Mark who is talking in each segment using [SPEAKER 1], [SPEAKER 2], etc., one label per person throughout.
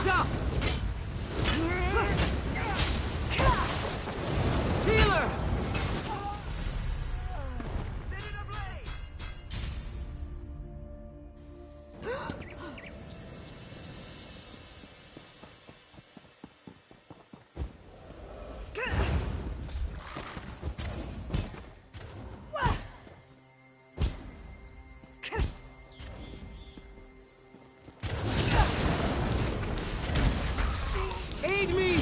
[SPEAKER 1] Stop! Healer! Aid me!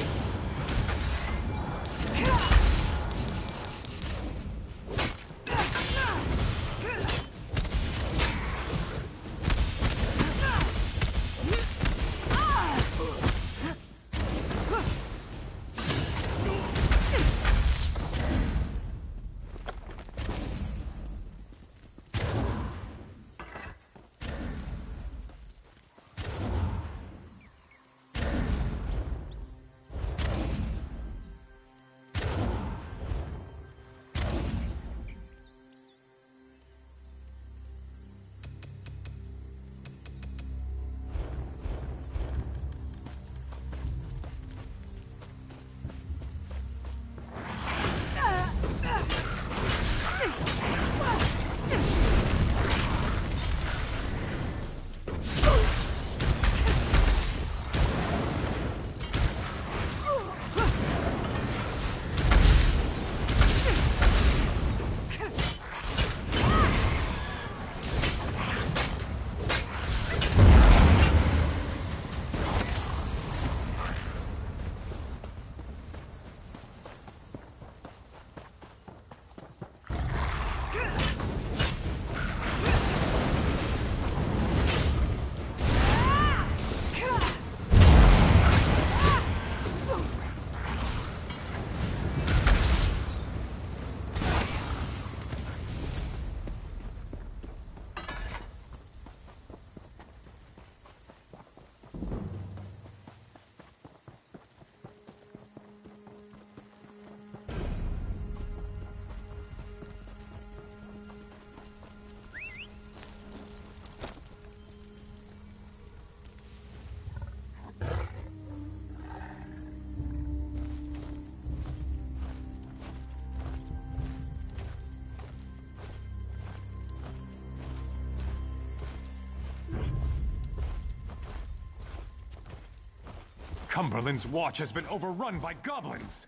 [SPEAKER 2] Cumberland's watch has been overrun by goblins!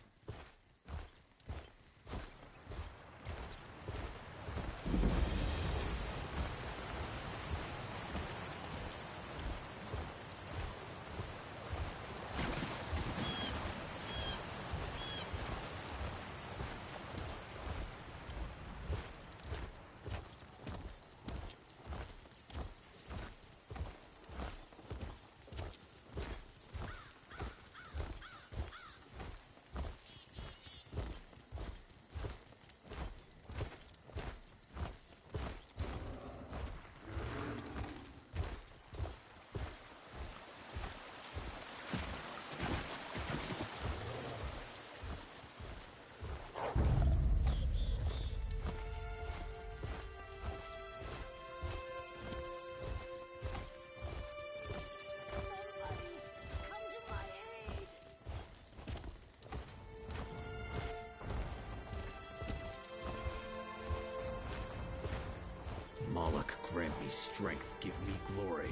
[SPEAKER 3] Moloch, grant me strength, give me glory.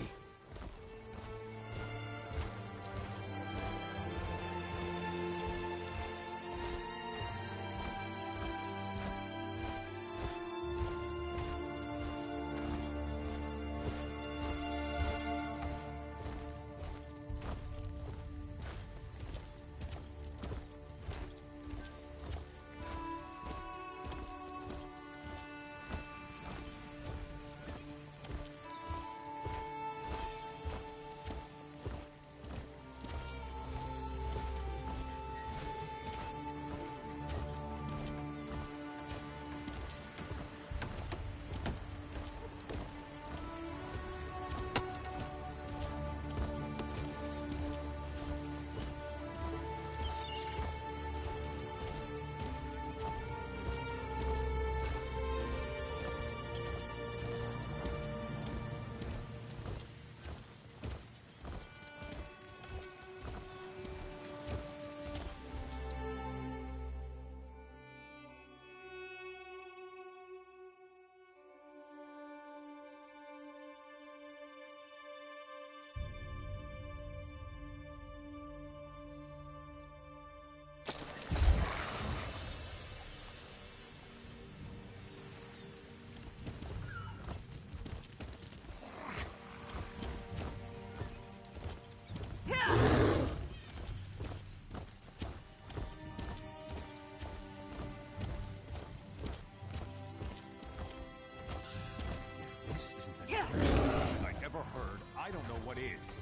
[SPEAKER 2] I don't know what is.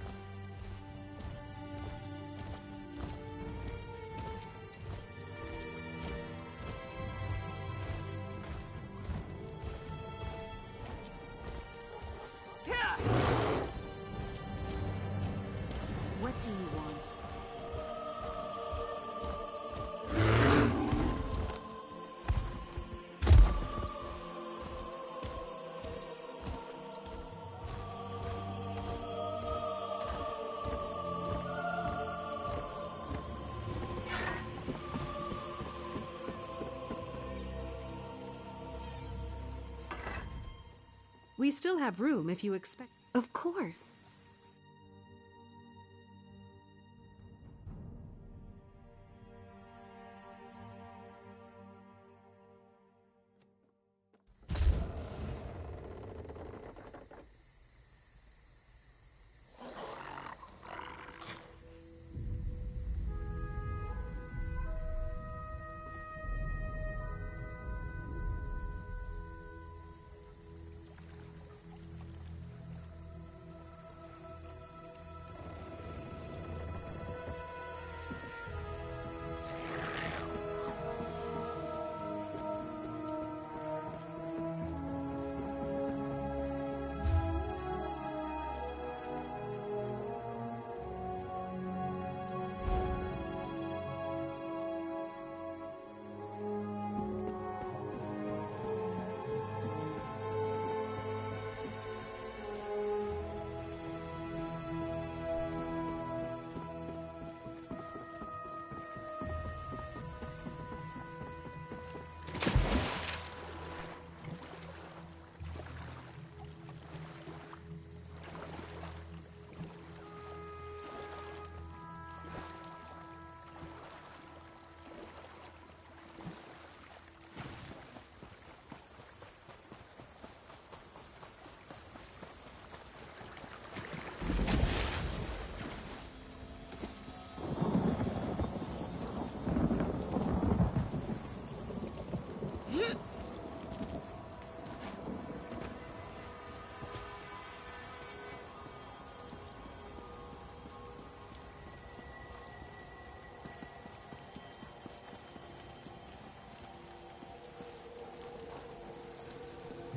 [SPEAKER 1] What do you want? We still have room if you expect. Of course.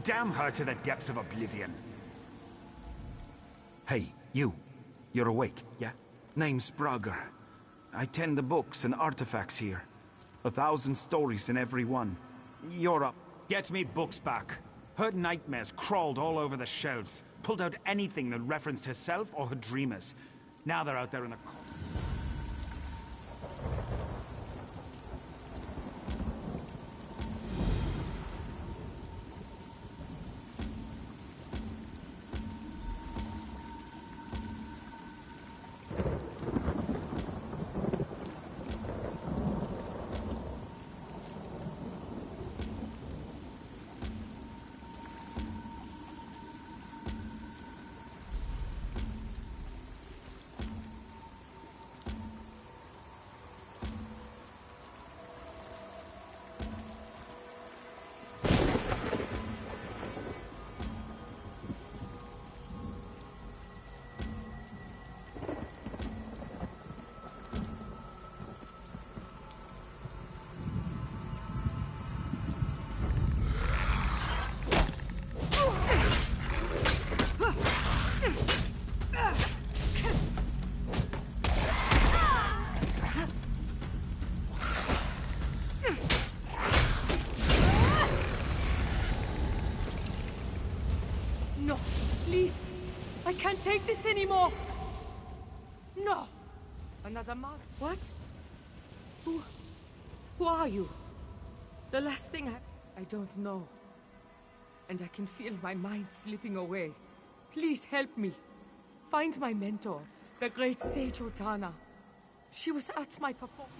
[SPEAKER 2] Damn her to the depths of oblivion.
[SPEAKER 3] Hey, you. You're awake, yeah? Name's Brugger. I tend the books and artifacts here. 1,000 stories in every one. You're up.
[SPEAKER 2] Get me books back. Her nightmares crawled all over the shelves, pulled out anything that referenced herself or her dreamers. Now they're out there in the cold.
[SPEAKER 4] No, please. I can't take this anymore. No. Another month. What? Who are you? The last thing I don't know. And I can feel my mind slipping away. Please help me. Find my mentor, the great sage Otana. She was at my performance.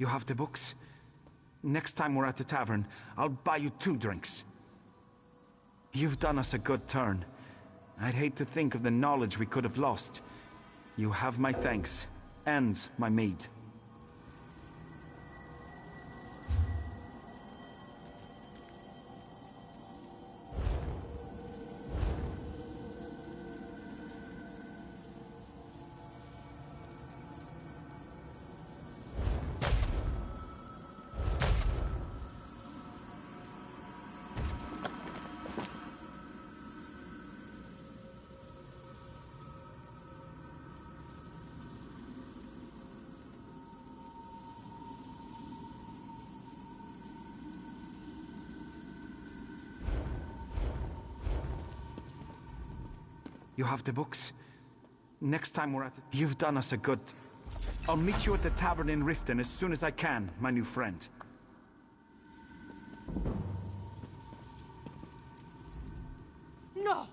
[SPEAKER 3] You have the books? Next time we're at the tavern, I'll buy you 2 drinks. You've done us a good turn. I'd hate to think of the knowledge we could have lost. You have my thanks, and my mead. You have the books? Next time we're at it, you've done us a good... I'll meet you at the tavern in Riften as soon as I can, my new friend.
[SPEAKER 4] No!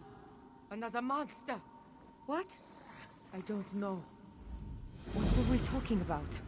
[SPEAKER 4] Another monster!
[SPEAKER 1] What?
[SPEAKER 4] I don't know. What were we talking about?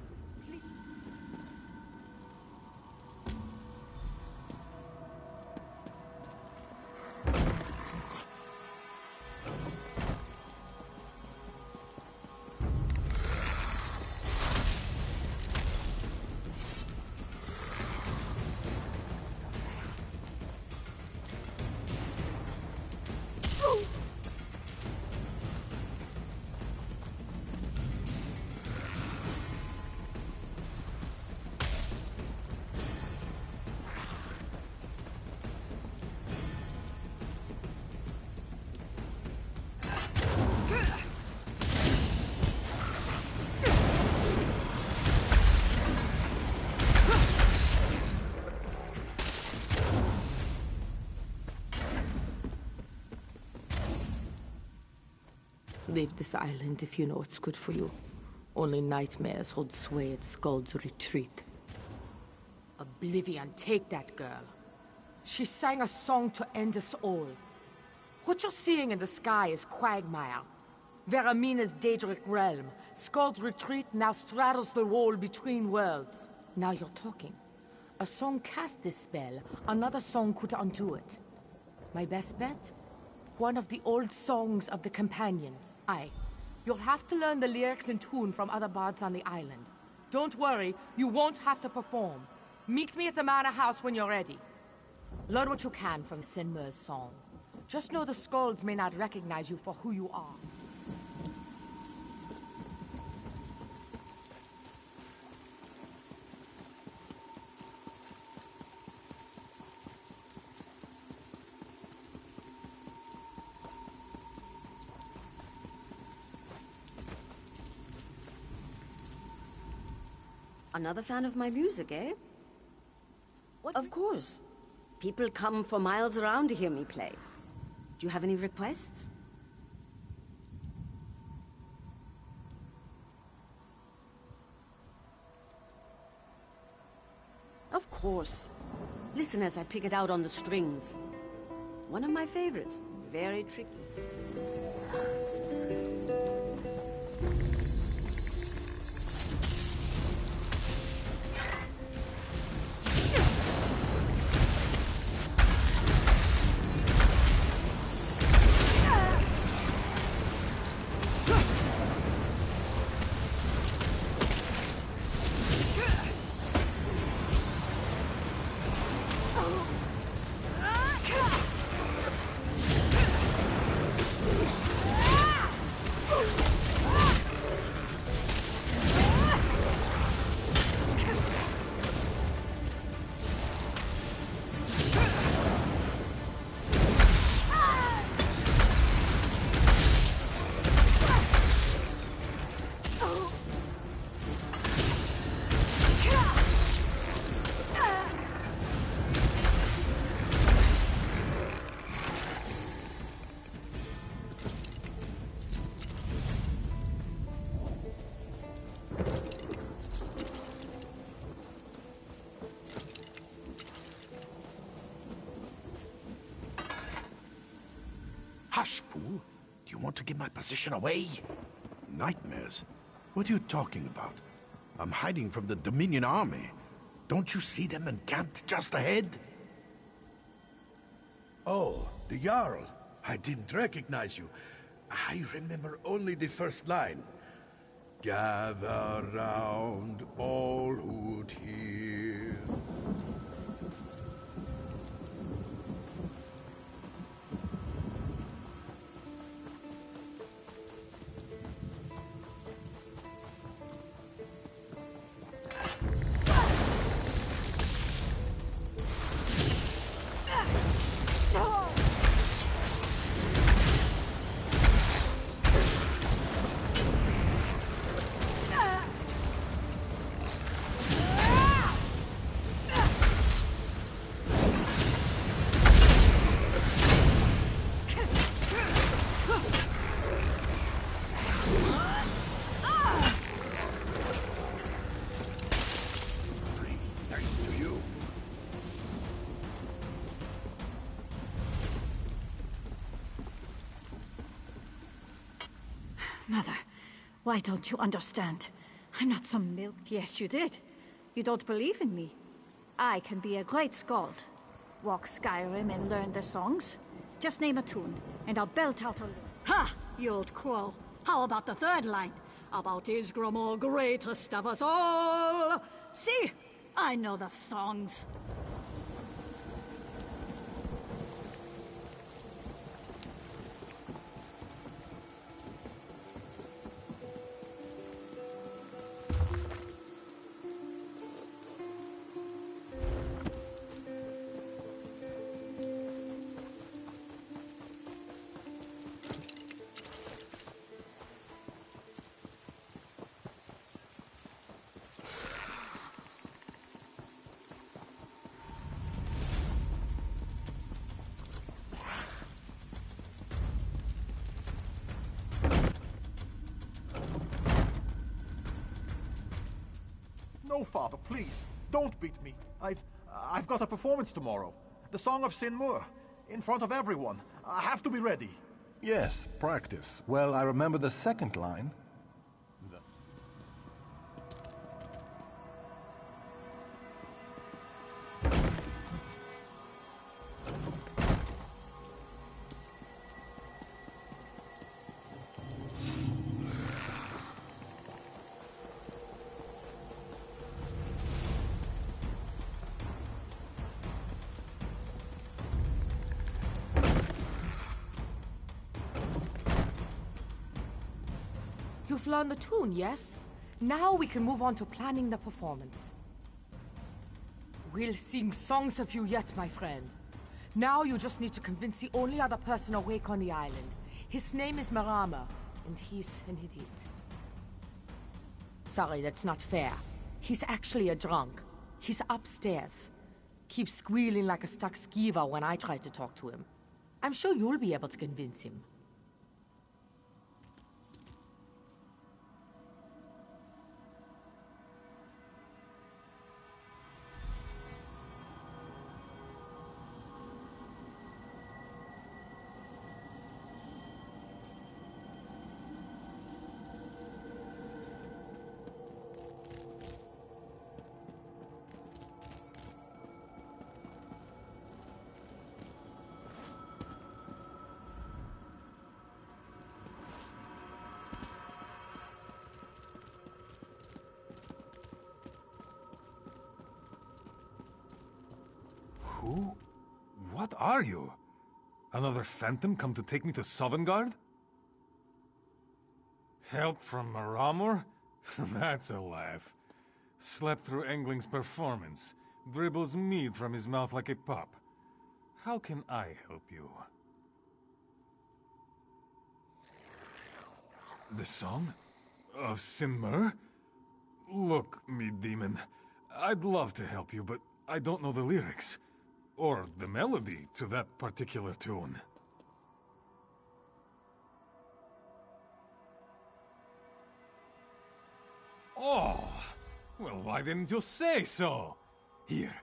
[SPEAKER 4] Leave this island if you know it's good for you. Only nightmares hold sway at Skuld's retreat. Oblivion, take that girl. She sang a song to end us all. What you're seeing in the sky is quagmire. Veramina's Daedric realm. Skuld's retreat now straddles the wall between worlds. Now you're talking. A song cast this spell, another song could undo it. My best bet? One of the old songs of the Companions. Aye. You'll have to learn the lyrics and tune from other bards on the island. Don't worry, you won't have to perform. Meet me at the manor house when you're ready. Learn what you can from Sinmer's song. Just know the Skulls may not recognize you for who you are.
[SPEAKER 1] Another fan of my music, eh?
[SPEAKER 4] What?
[SPEAKER 1] Of course. People come for miles around to hear me play. Do you have any requests? Of course. Listen as I pick it out on the strings. One of my favorites. Very tricky.
[SPEAKER 5] Hush, fool. Do you want to give my position away? Nightmares? What are you talking about? I'm hiding from the Dominion army. Don't you see them encamped just ahead? Oh, the Jarl. I didn't recognize you. I remember only the first line. Gather round all who'd hear.
[SPEAKER 6] Mother, why don't you understand? I'm not some milk. Yes, you did. You don't believe in me. I can be a great skald. Walk Skyrim and learn the songs. Just name a tune, and I'll belt out a... Ha! You old crow. How about the third line? About Isgramor, greatest of us all. See? I know the songs.
[SPEAKER 7] No, Father, please. Don't beat me. I've got a performance tomorrow. The Song of Sin Mur. In front of everyone. I have to be ready.
[SPEAKER 8] Yes, practice. Well, I remember the second line.
[SPEAKER 4] You've learned the tune, yes? Now we can move on to planning the performance. We'll sing songs of you yet, my friend. Now you just need to convince the only other person awake on the island. His name is Marama, and he's an idiot. Sorry, that's not fair. He's actually a drunk. He's upstairs. Keeps squealing like a stuck skeever when I try to talk to him. I'm sure you'll be able to convince him.
[SPEAKER 9] Who? What are you? Another phantom come to take me to Sovngarde? Help from Maramor? That's a laugh. Slept through Engling's performance. Dribbles mead from his mouth like a pup. How can I help you? The song? Of Sinmur? Look, me demon. I'd love to help you, but I don't know the lyrics. Or the melody to that particular tune. Oh! Well, why didn't you say so? Here,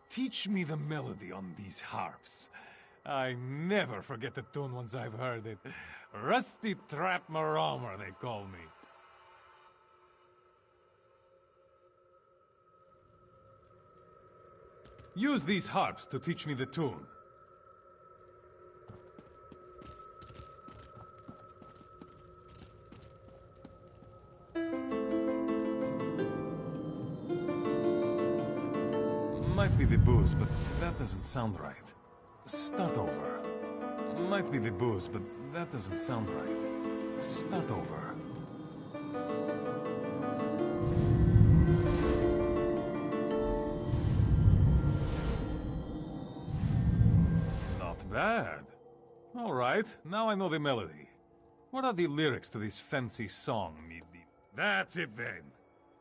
[SPEAKER 9] teach me the melody on these harps. I never forget the tune once I've heard it. Rusty Trap Maromer, they call me. Use these harps to teach me the tune. Might be the booze, but that doesn't sound right. Start over. Might be the booze, but that doesn't sound right. Start over. Not bad. All right, now I know the melody. What are the lyrics to this fancy song, Midi? That's it then.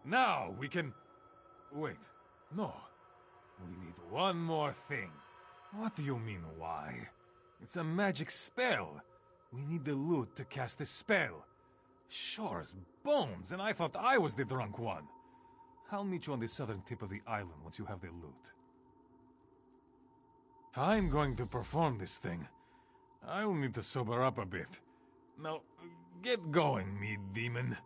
[SPEAKER 9] Now we can... Wait, no. We need one more thing. What do you mean, why? It's a magic spell. We need the lute to cast the spell. Sure as bones, and I thought I was the drunk one. I'll meet you on the southern tip of the island once you have the lute. If I'm going to perform this thing, I'll need to sober up a bit. Now, get going, me demon.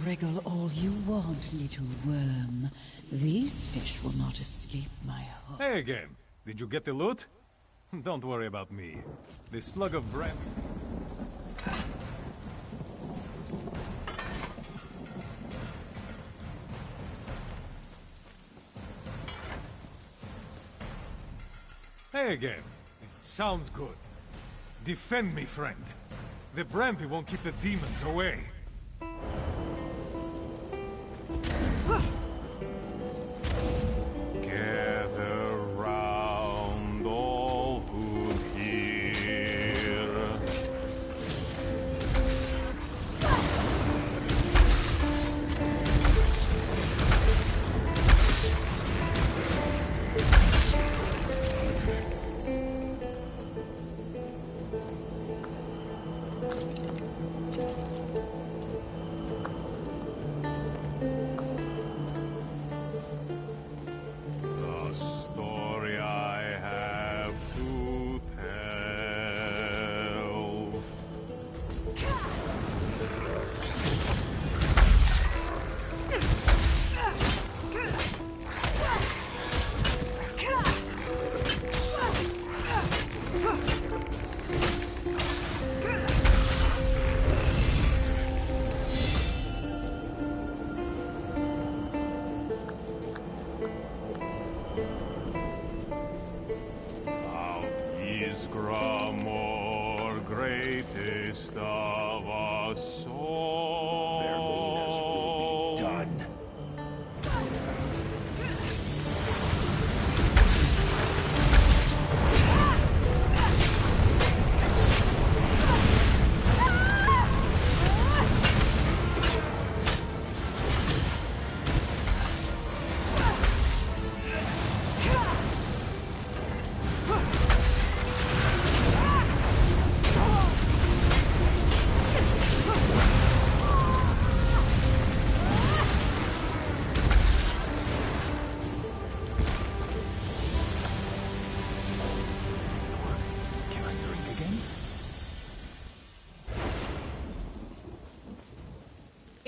[SPEAKER 10] Wriggle all you want, little worm. These fish will not escape my hook.
[SPEAKER 9] Hey again. Did you get the loot? Don't worry about me. This slug of brandy... Hey again. Sounds good. Defend me, friend. The brandy won't keep the demons away. Gather round all who hear. The story I have to tell. Out is Gramor, greatest of us all.
[SPEAKER 5] Their meanness will be done.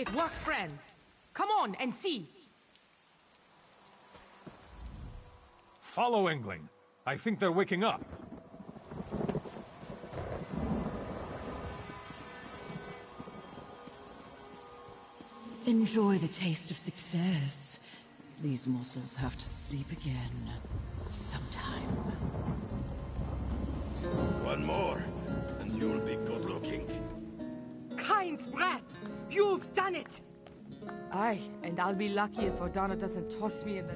[SPEAKER 4] It works, friend. Come on and see.
[SPEAKER 9] Follow Engling. I think they're waking up.
[SPEAKER 10] Enjoy the taste of success. These muscles have to sleep again. Sometime.
[SPEAKER 5] One more, and you'll be good looking.
[SPEAKER 4] Kain's breath! You've done it! Aye, and I'll be lucky if O'Donnell doesn't toss me in the...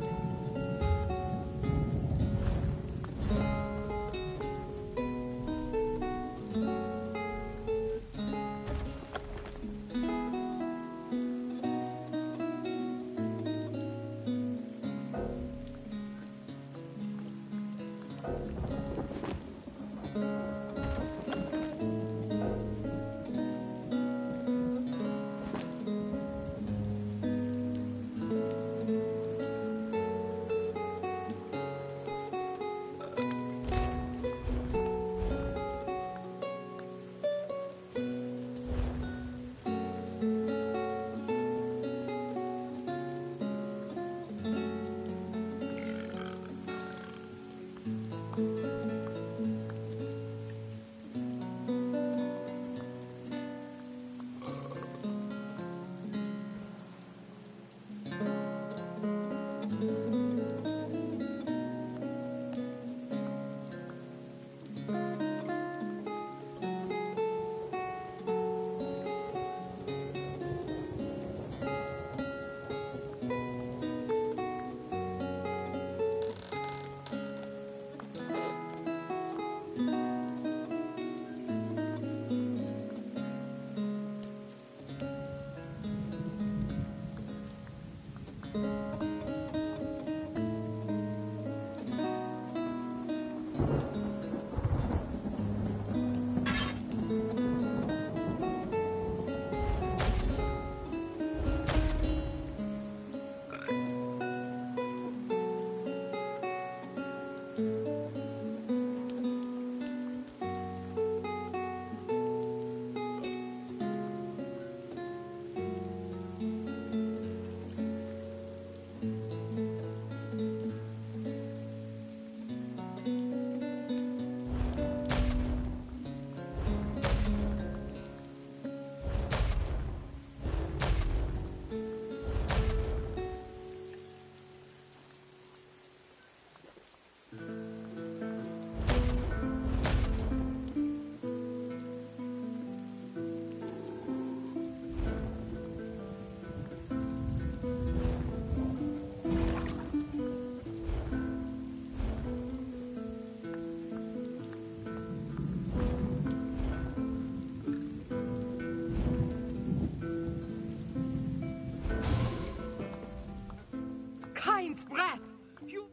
[SPEAKER 4] Kain's breath!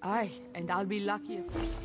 [SPEAKER 4] Aye, and I'll be lucky if...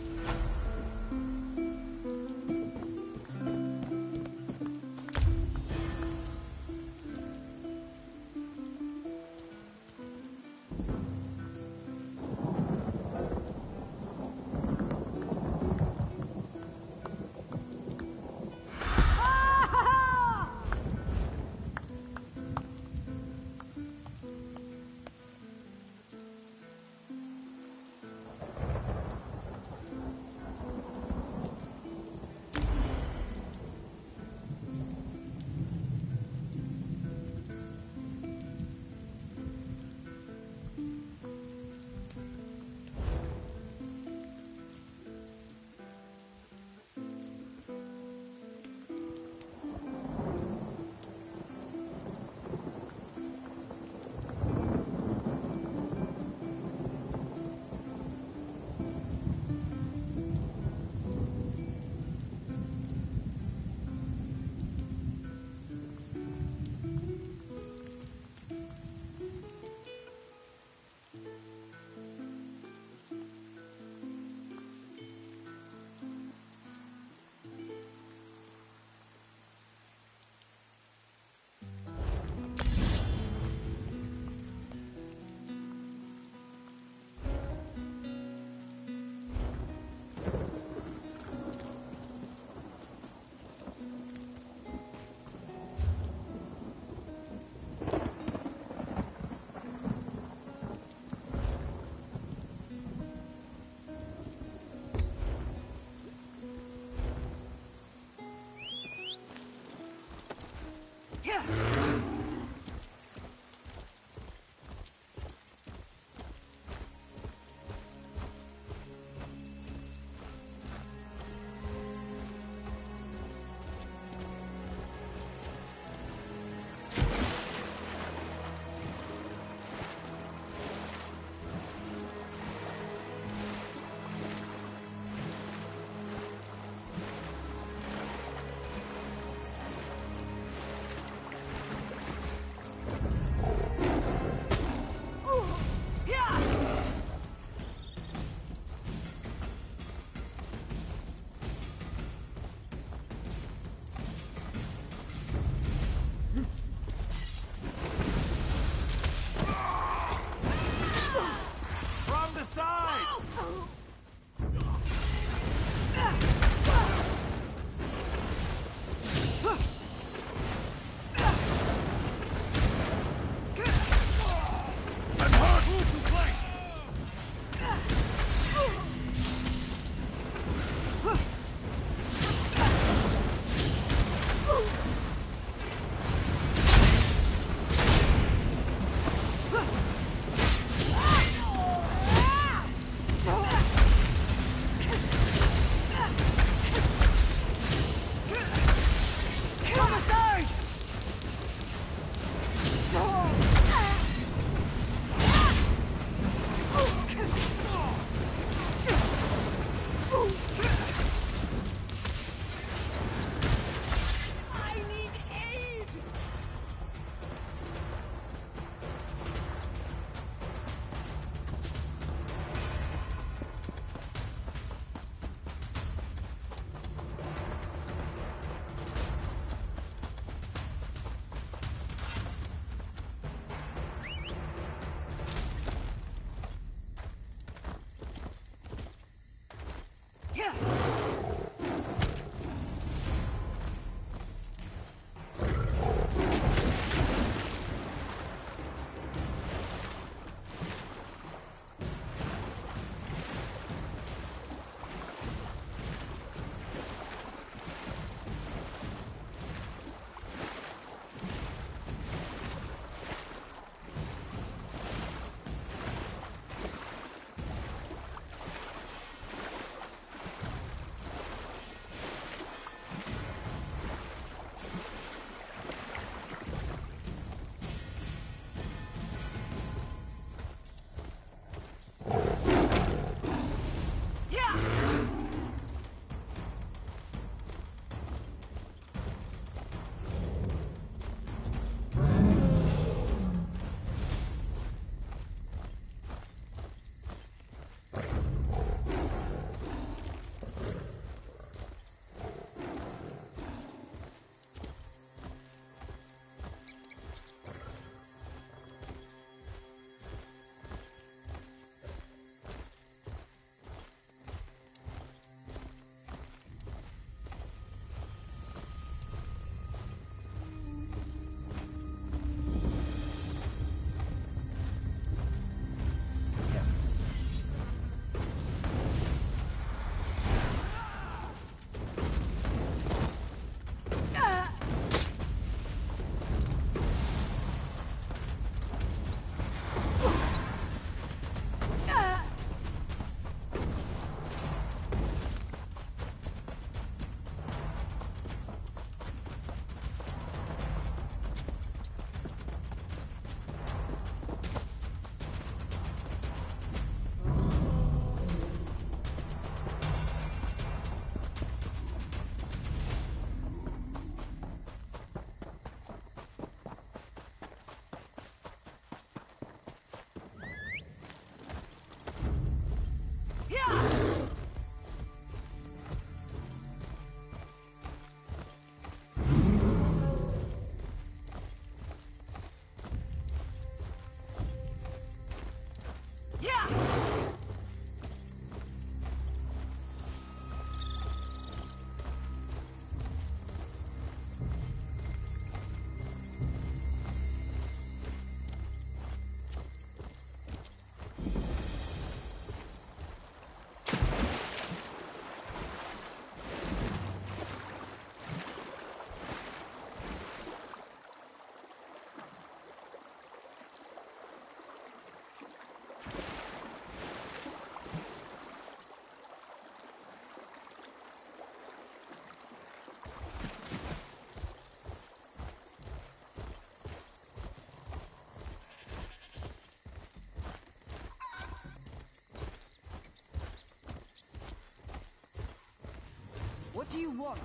[SPEAKER 1] do you want?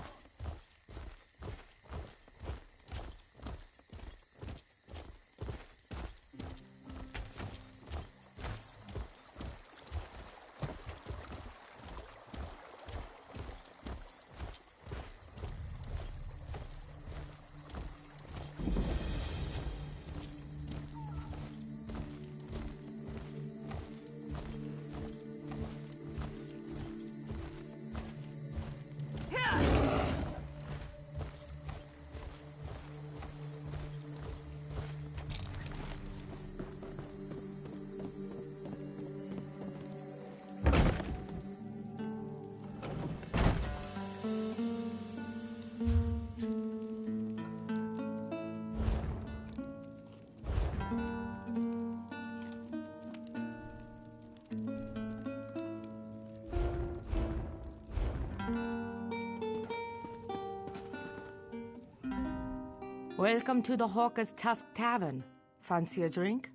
[SPEAKER 1] Welcome to the Hawker's Tusk Tavern. Fancy a drink?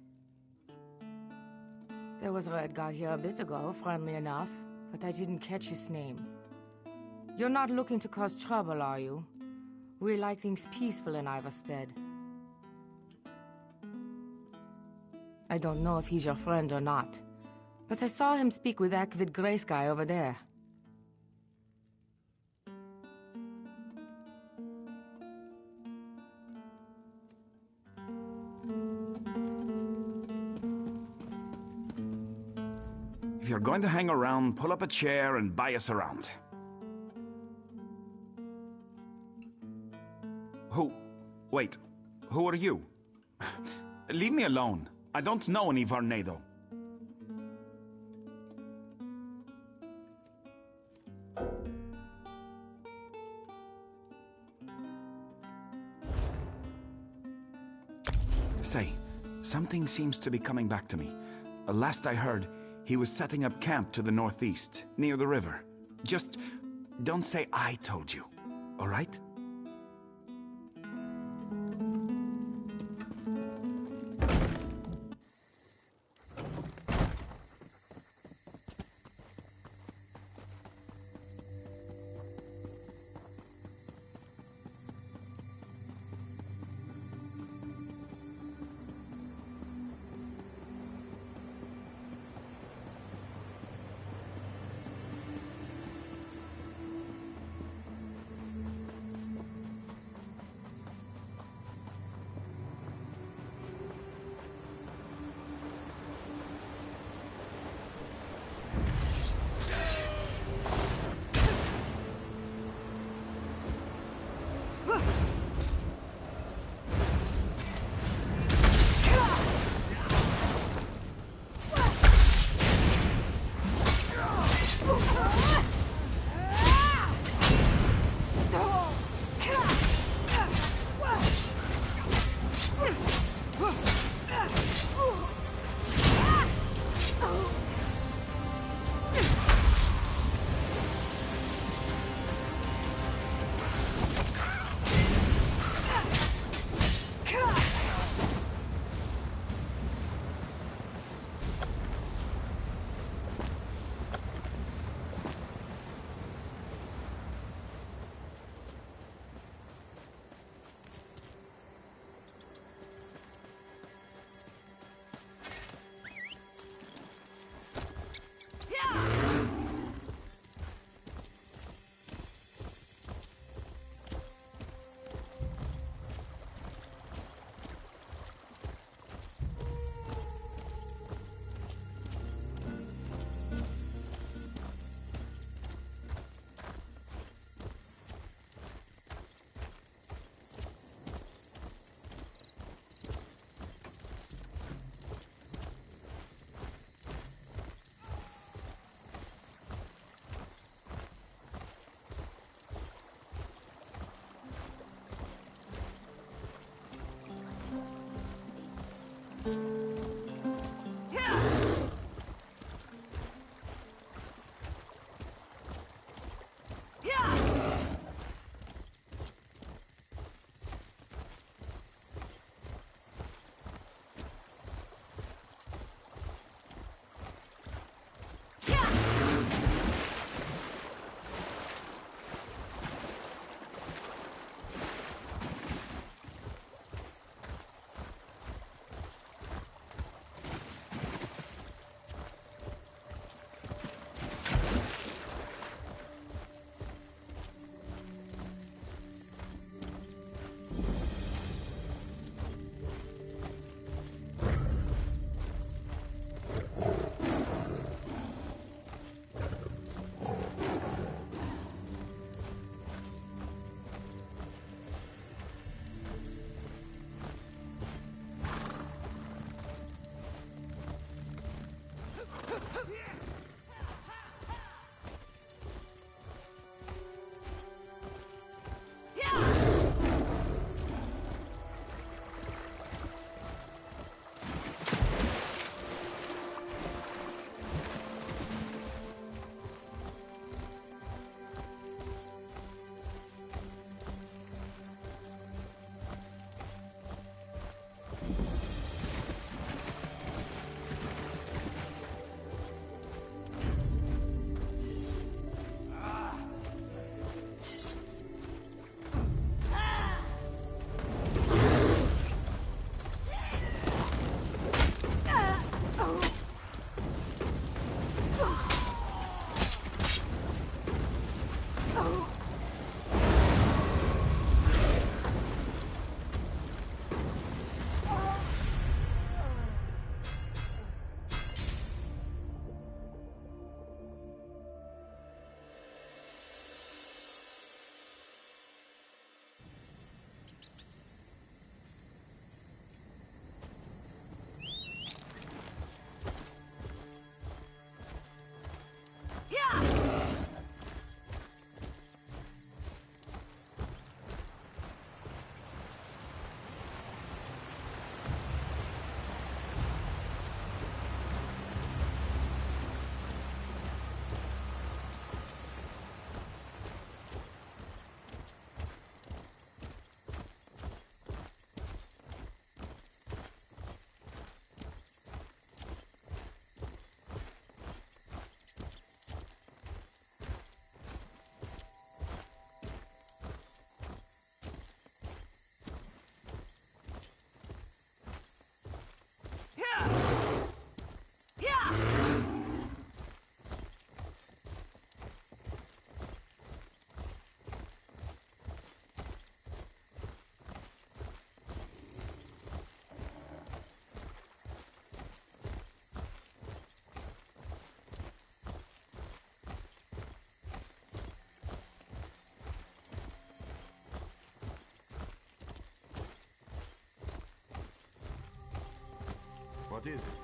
[SPEAKER 1] There was a red guy here a bit ago, friendly enough, but I didn't catch his name. You're not looking to cause trouble, are you? We like things peaceful in Iverstead. I don't know if he's your friend or not, but I saw him speak with that Kvid Grace guy over there.
[SPEAKER 3] If you're going to hang around, pull up a chair and buy us around. Wait, who are you? Leave me alone. I don't know any Varnado. Say, something seems to be coming back to me. Last I heard, he was setting up camp to the northeast, near the river. Just don't say I told you, all right?
[SPEAKER 7] What is it?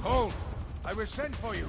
[SPEAKER 5] Hold! I was sent for you.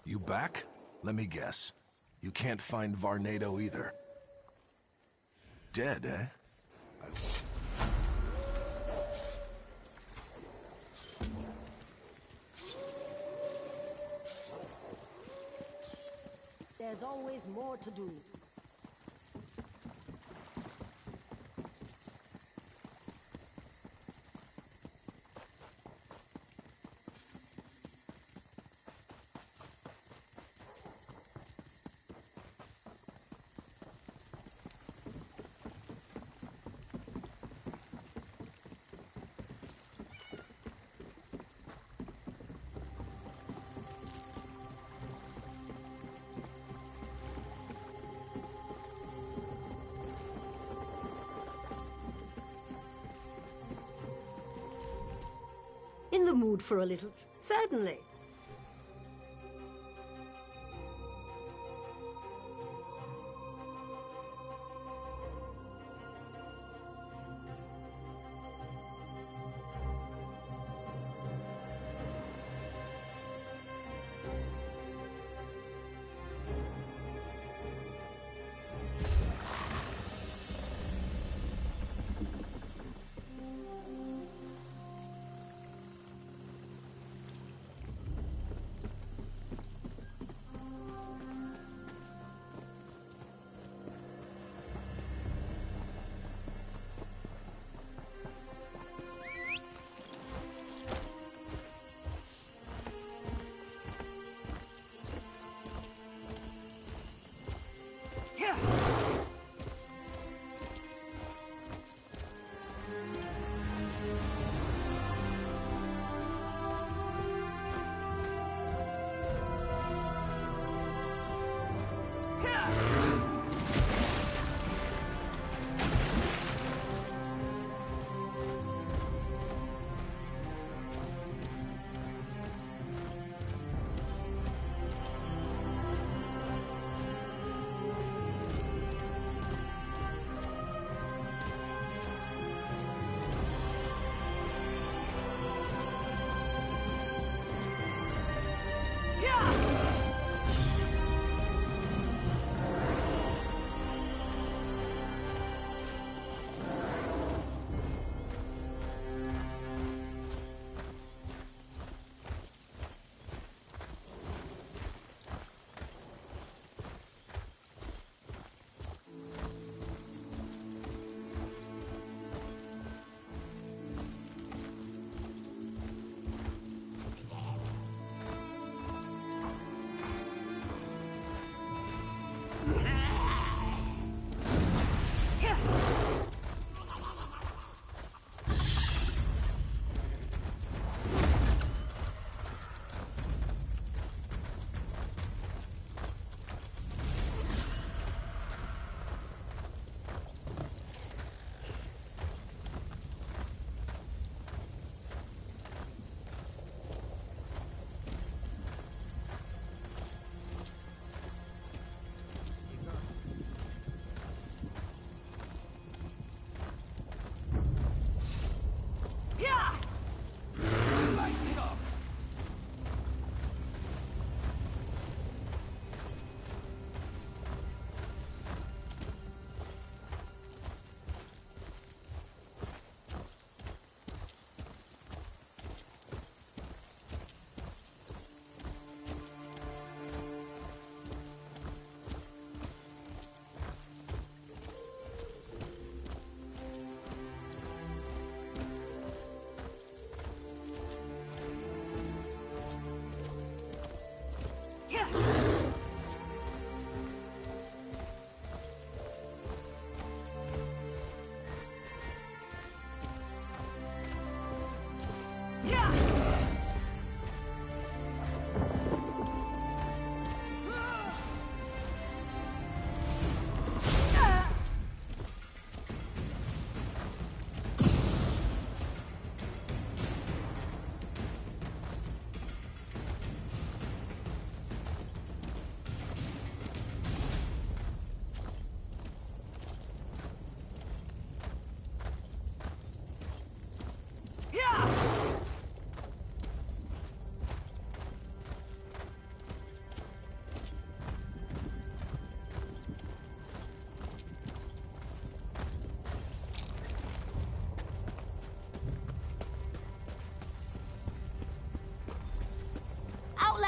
[SPEAKER 11] You back? Let me guess. You can't find Varnado either. Dead, eh?
[SPEAKER 12] There's always more to do.
[SPEAKER 13] In the mood for a little... Certainly.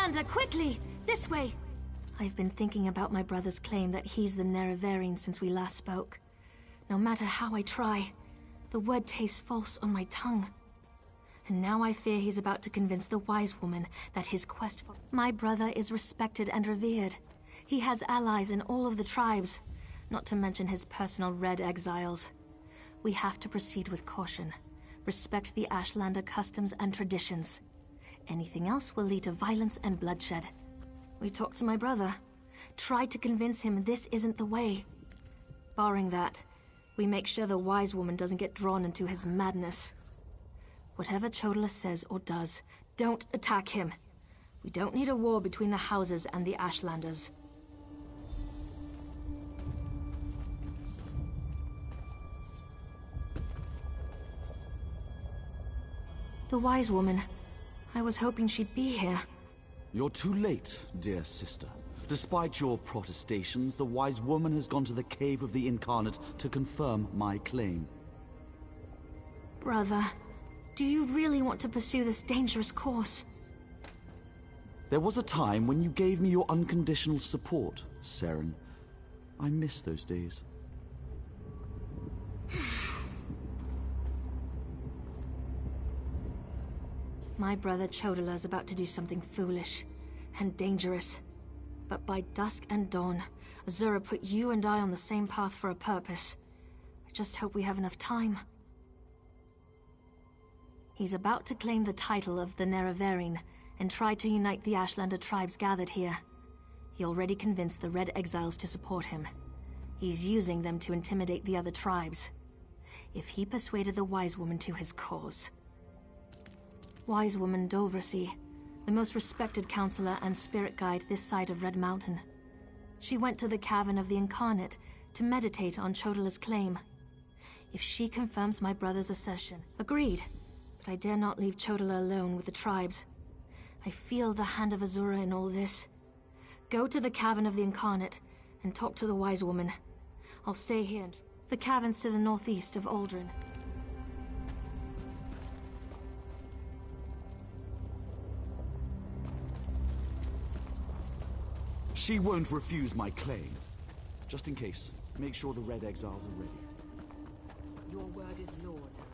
[SPEAKER 14] Outlander, quickly! This way! I've been thinking about my brother's claim that he's the Nerevarine since we last spoke. No matter how I try, the word tastes false on my tongue. And now I fear he's about to convince the wise woman that his quest for... My brother is respected and revered. He has allies in all of the tribes, not to mention his personal Red Exiles. We have to proceed with caution. Respect the Ashlander customs and traditions. Anything else will lead to violence and bloodshed. We talked to my brother. Tried to convince him this isn't the way. Barring that, we make sure the wise woman doesn't get drawn into his madness. Whatever Chodola says or does, don't attack him. We don't need a war between the houses and the Ashlanders. The wise woman. I was hoping she'd be here.
[SPEAKER 15] You're too late, dear sister. Despite your protestations, the wise woman has gone to the Cave of the Incarnate to confirm my claim.
[SPEAKER 14] Brother, do you really want to pursue this dangerous course?
[SPEAKER 15] There was a time when you gave me your unconditional support, Seren. I miss those days.
[SPEAKER 14] My brother Chodola is about to do something foolish and dangerous. But by dusk and dawn, Azura put you and I on the same path for a purpose. I just hope we have enough time. He's about to claim the title of the Nerevarine and try to unite the Ashlander tribes gathered here. He already convinced the Red Exiles to support him. He's using them to intimidate the other tribes. If he persuaded the Wise Woman to his cause... Wise Woman Dovrasi, the most respected counselor and spirit guide this side of Red Mountain. She went to the Cavern of the Incarnate to meditate on Chodola's claim. If she confirms my brother's assertion, agreed. But I dare not leave Chodola alone with the tribes. I feel the hand of Azura in all this. Go to the Cavern of the Incarnate and talk to the Wise Woman. I'll stay here. The caverns to the northeast of Aldrin.
[SPEAKER 15] She won't refuse my claim. Just in case, make sure the Red Exiles are ready.
[SPEAKER 4] Your word is law, Nerevarine.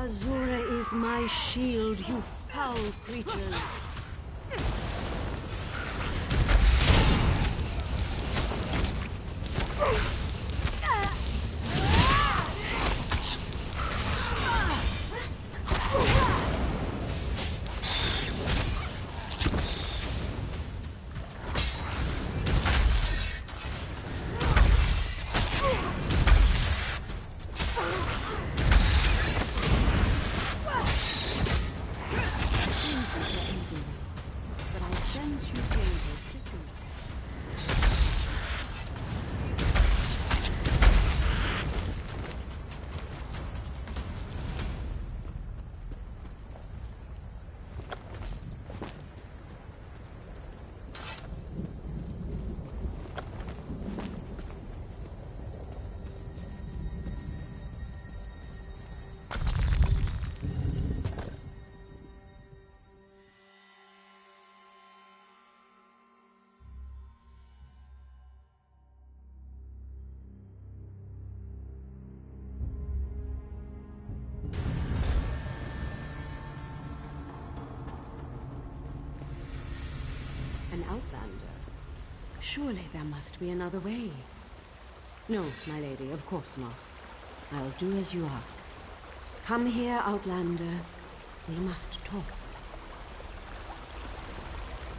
[SPEAKER 13] Azura is my shield, you foul creatures. An outlander? Surely there must be another way. No, my lady, of course not. I'll do as you ask. Come here, outlander. We must talk.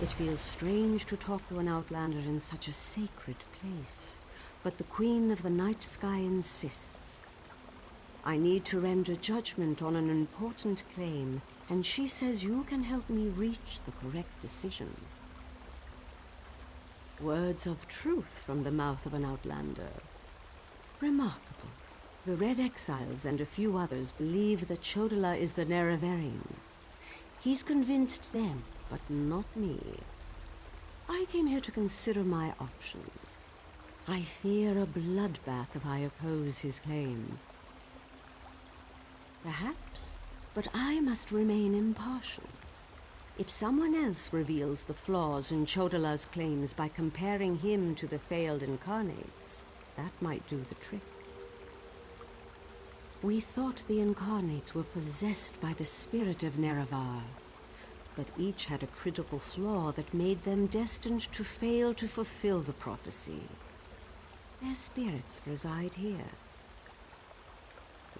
[SPEAKER 13] It feels strange to talk to an outlander in such a sacred place, but the Queen of the Night Sky insists. I need to render judgment on an important claim, and she says you can help me reach the correct decision. Words of truth from the mouth of an outlander. Remarkable. The Red Exiles and a few others believe that Chodala is the Nerevarine. He's convinced them, but not me. I came here to consider my options. I fear a bloodbath if I oppose his claim. Perhaps, but I must remain impartial. If someone else reveals the flaws in Chodala's claims by comparing him to the failed incarnates, that might do the trick. We thought the incarnates were possessed by the spirit of Nerevar, but each had a critical flaw that made them destined to fail to fulfill the prophecy. Their spirits reside here.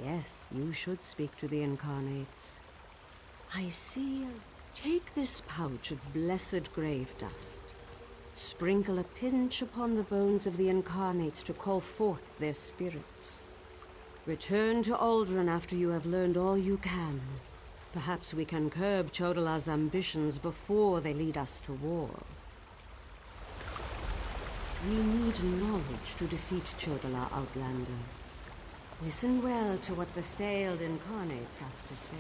[SPEAKER 13] Yes, you should speak to the incarnates. I see. Take this pouch of blessed grave dust. Sprinkle a pinch upon the bones of the incarnates to call forth their spirits. Return to Aldrin after you have learned all you can. Perhaps we can curb Chodala's ambitions before they lead us to war. We need knowledge to defeat Chodala, Outlander. Listen well to what the failed incarnates have to say.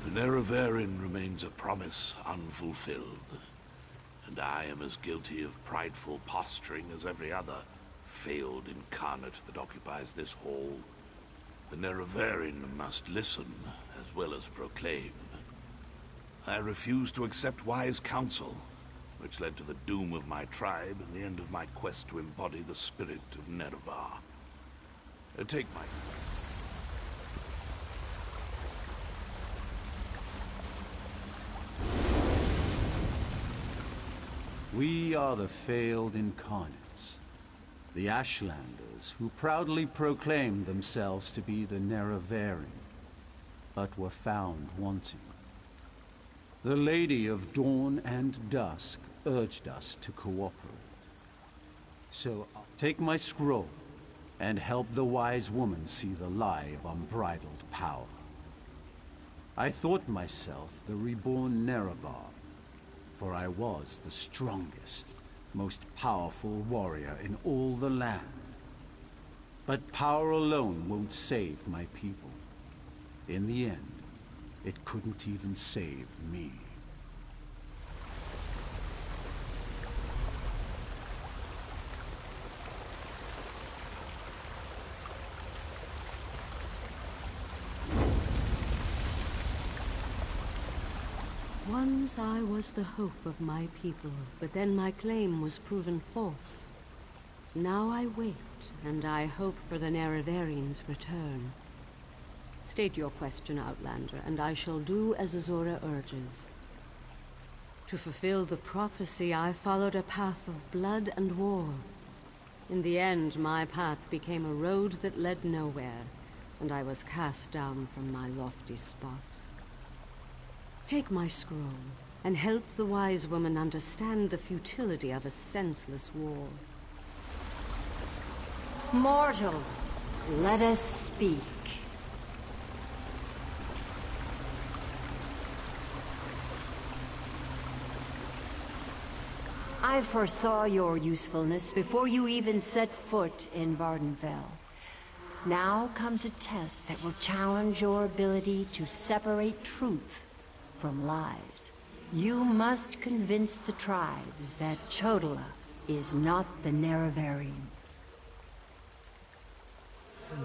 [SPEAKER 16] The Nerevarine remains a promise unfulfilled, and I am as guilty of prideful posturing as every other failed incarnate that occupies this hall. The Nerevarine must listen as well as proclaim. I refuse to accept wise counsel, which led to the doom of my tribe and the end of my quest to embody the spirit of Nerevar. Take my...
[SPEAKER 17] We are the failed incarnates, the Ashlanders who proudly proclaimed themselves to be the Nerevarine, but were found wanting. The Lady of Dawn and Dusk urged us to cooperate. So I'll take my scroll and help the wise woman see the lie of unbridled power. I thought myself the reborn Nerevar, for I was the strongest, most powerful warrior in all the land. But power alone won't save my people. In the end, it couldn't even save me.
[SPEAKER 13] Once I was the hope of my people, but then my claim was proven false. Now I wait, and I hope for the Nerevarin's return. State your question, Outlander, and I shall do as Azora urges. To fulfill the prophecy, I followed a path of blood and war. In the end, my path became a road that led nowhere, and I was cast down from my lofty spot. Take my scroll, and help the wise woman understand the futility of a senseless war.
[SPEAKER 12] Mortal, let us speak. I foresaw your usefulness before you even set foot in Vardenfell. Now comes a test that will challenge your ability to separate truth from lies. You must convince the tribes that Chodola is not the Nerevarin.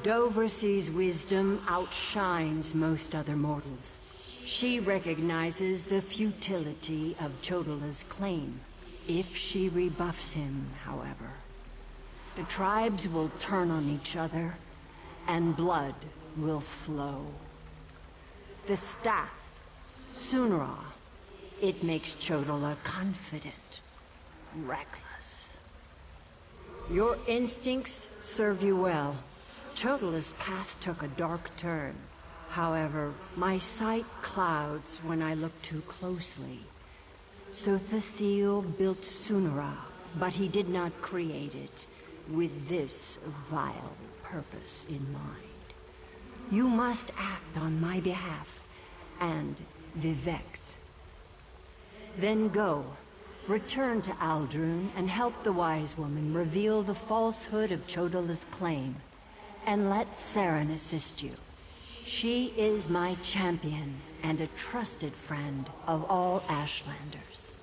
[SPEAKER 12] Doversee's wisdom outshines most other mortals. She recognizes the futility of Chodola's claim. If she rebuffs him, however, the tribes will turn on each other, and blood will flow. The staff, Sunra, it makes Chodola confident, reckless. Your instincts serve you well. Chodola's path took a dark turn. However, my sight clouds when I look too closely. Sothasil built Sunra, but he did not create it with this vile purpose in mind. You must act on my behalf, and Vivek's. Then go, return to Aldrun, and help the wise woman reveal the falsehood of Chodola's claim, and let Saren assist you. She is my champion and a trusted friend of all Ashlanders.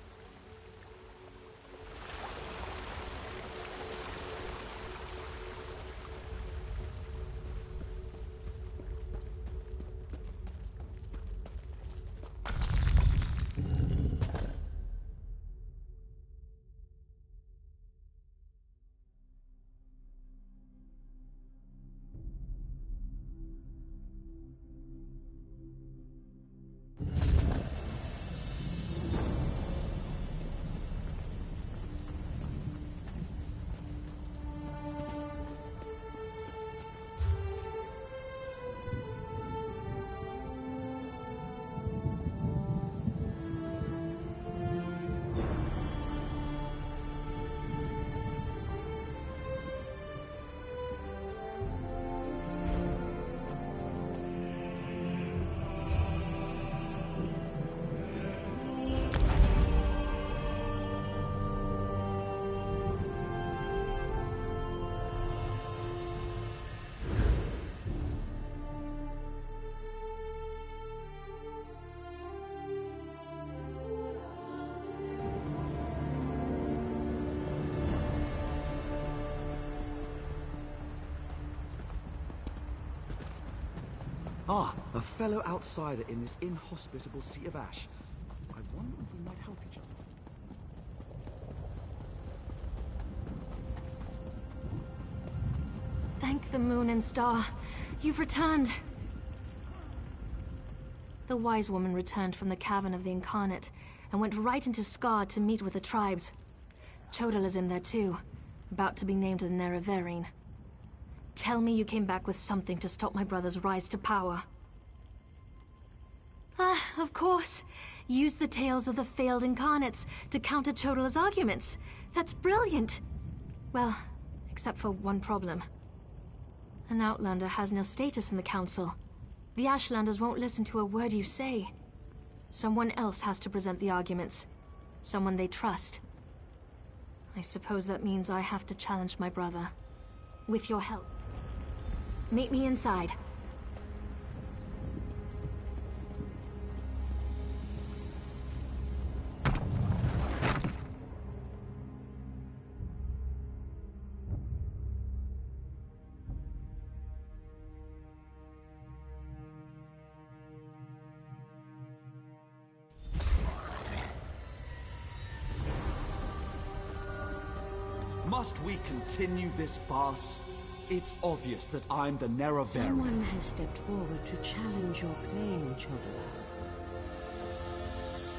[SPEAKER 15] Ah, a fellow outsider in this inhospitable Sea of Ash. I wonder if we might help each other.
[SPEAKER 14] Thank the moon and star. You've returned. The wise woman returned from the cavern of the Incarnate and went right into Scar to meet with the tribes. Chodola's in there too, about to be named the Nerevarin. Tell me you came back with something to stop my brother's rise to power. Ah, of course. Use the tales of the failed Incarnates to counter Chodola's arguments. That's brilliant. Well, except for one problem. An Outlander has no status in the Council. The Ashlanders won't listen to a word you say. Someone else has to present the arguments. Someone they trust. I suppose that means I have to challenge my brother. With your help. Meet me inside.
[SPEAKER 15] Must we continue this farce? It's obvious that I'm the Nerevarine.
[SPEAKER 13] Someone has stepped forward to challenge your claim, Chodala.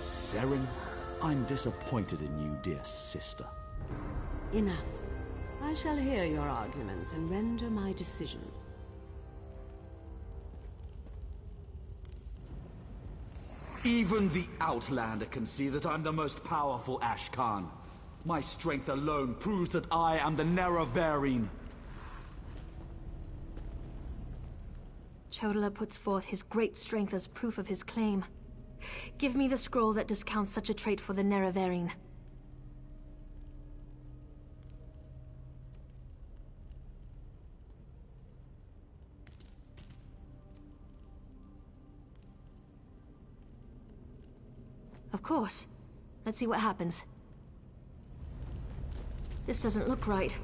[SPEAKER 15] Seren, I'm disappointed in you, dear sister.
[SPEAKER 13] Enough. I shall hear your arguments and render my decision.
[SPEAKER 15] Even the Outlander can see that I'm the most powerful Ashkan. My strength alone proves that I am the Nerevarine.
[SPEAKER 14] Chodala puts forth his great strength as proof of his claim. Give me the scroll that discounts such a trait for the Nerevarine. Of course. Let's see what happens. This doesn't look right.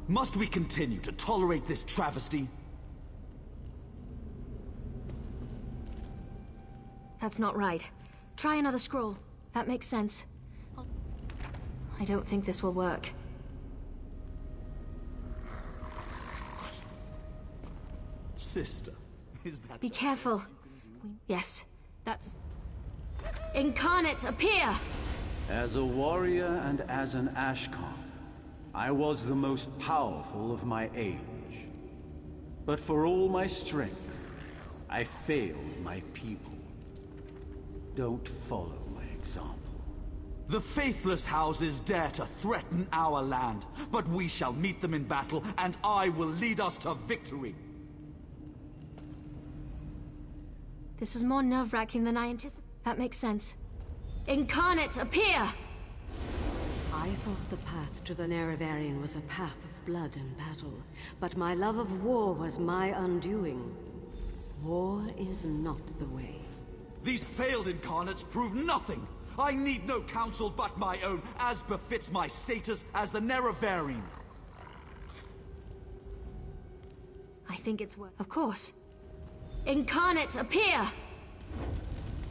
[SPEAKER 15] Must we continue to tolerate this travesty?
[SPEAKER 14] That's not right. Try another scroll. That makes sense. I don't think this will work.
[SPEAKER 15] Sister, is that...
[SPEAKER 14] Be careful. Yes, that's... Incarnate, appear!
[SPEAKER 17] As a warrior and as an Ashkan, I was the most powerful of my age. But for all my strength, I failed my people. Don't follow my example.
[SPEAKER 15] The faithless houses dare to threaten our land, but we shall meet them in battle, and I will lead us to victory.
[SPEAKER 14] This is more nerve-wracking than I anticipated. That makes sense. Incarnate, appear!
[SPEAKER 13] I thought the path to the Nerevarine was a path of blood and battle, but my love of war was my undoing. War is not the way.
[SPEAKER 15] These failed incarnates prove nothing! I need no counsel but my own, as befits my status as the Nerevarine.
[SPEAKER 14] I think it's worth... Of course. Incarnate, appear!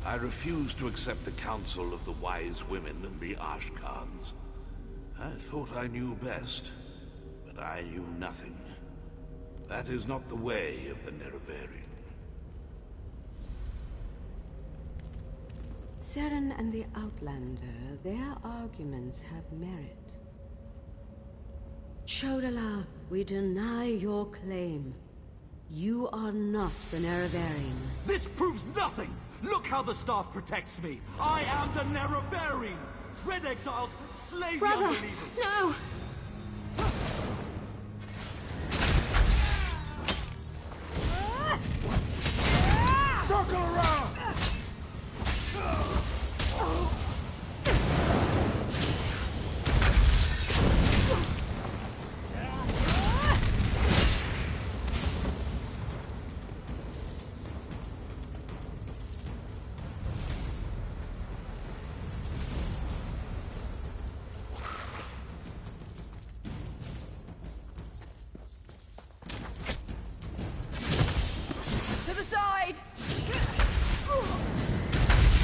[SPEAKER 16] I refuse to accept the counsel of the wise women and the Ashkans. I thought I knew best, but I knew nothing. That is not the way of the Nerevarine.
[SPEAKER 13] Seren and the Outlander, their arguments have merit. Chodala, we deny your claim. You are not the Nerevarine.
[SPEAKER 15] This proves nothing! Look how the staff protects me! I am the Nerevarine! Red exiles, slay the unbelievers!
[SPEAKER 14] No!
[SPEAKER 5] Circle around!
[SPEAKER 4] To the side!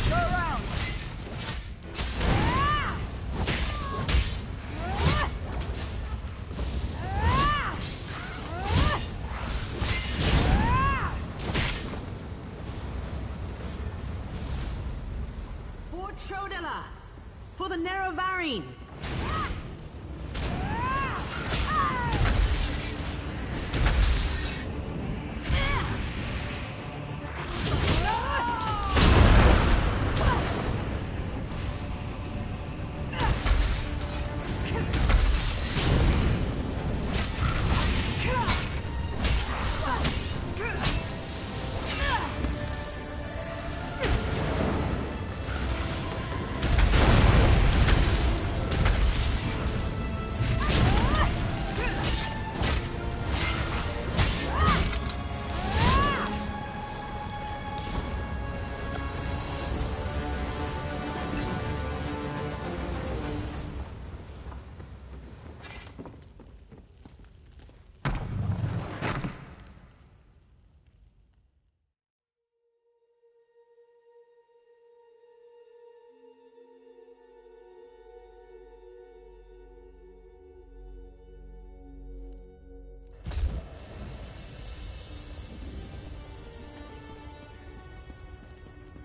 [SPEAKER 4] Go around!
[SPEAKER 13] For Chodala! For the Nerevarine!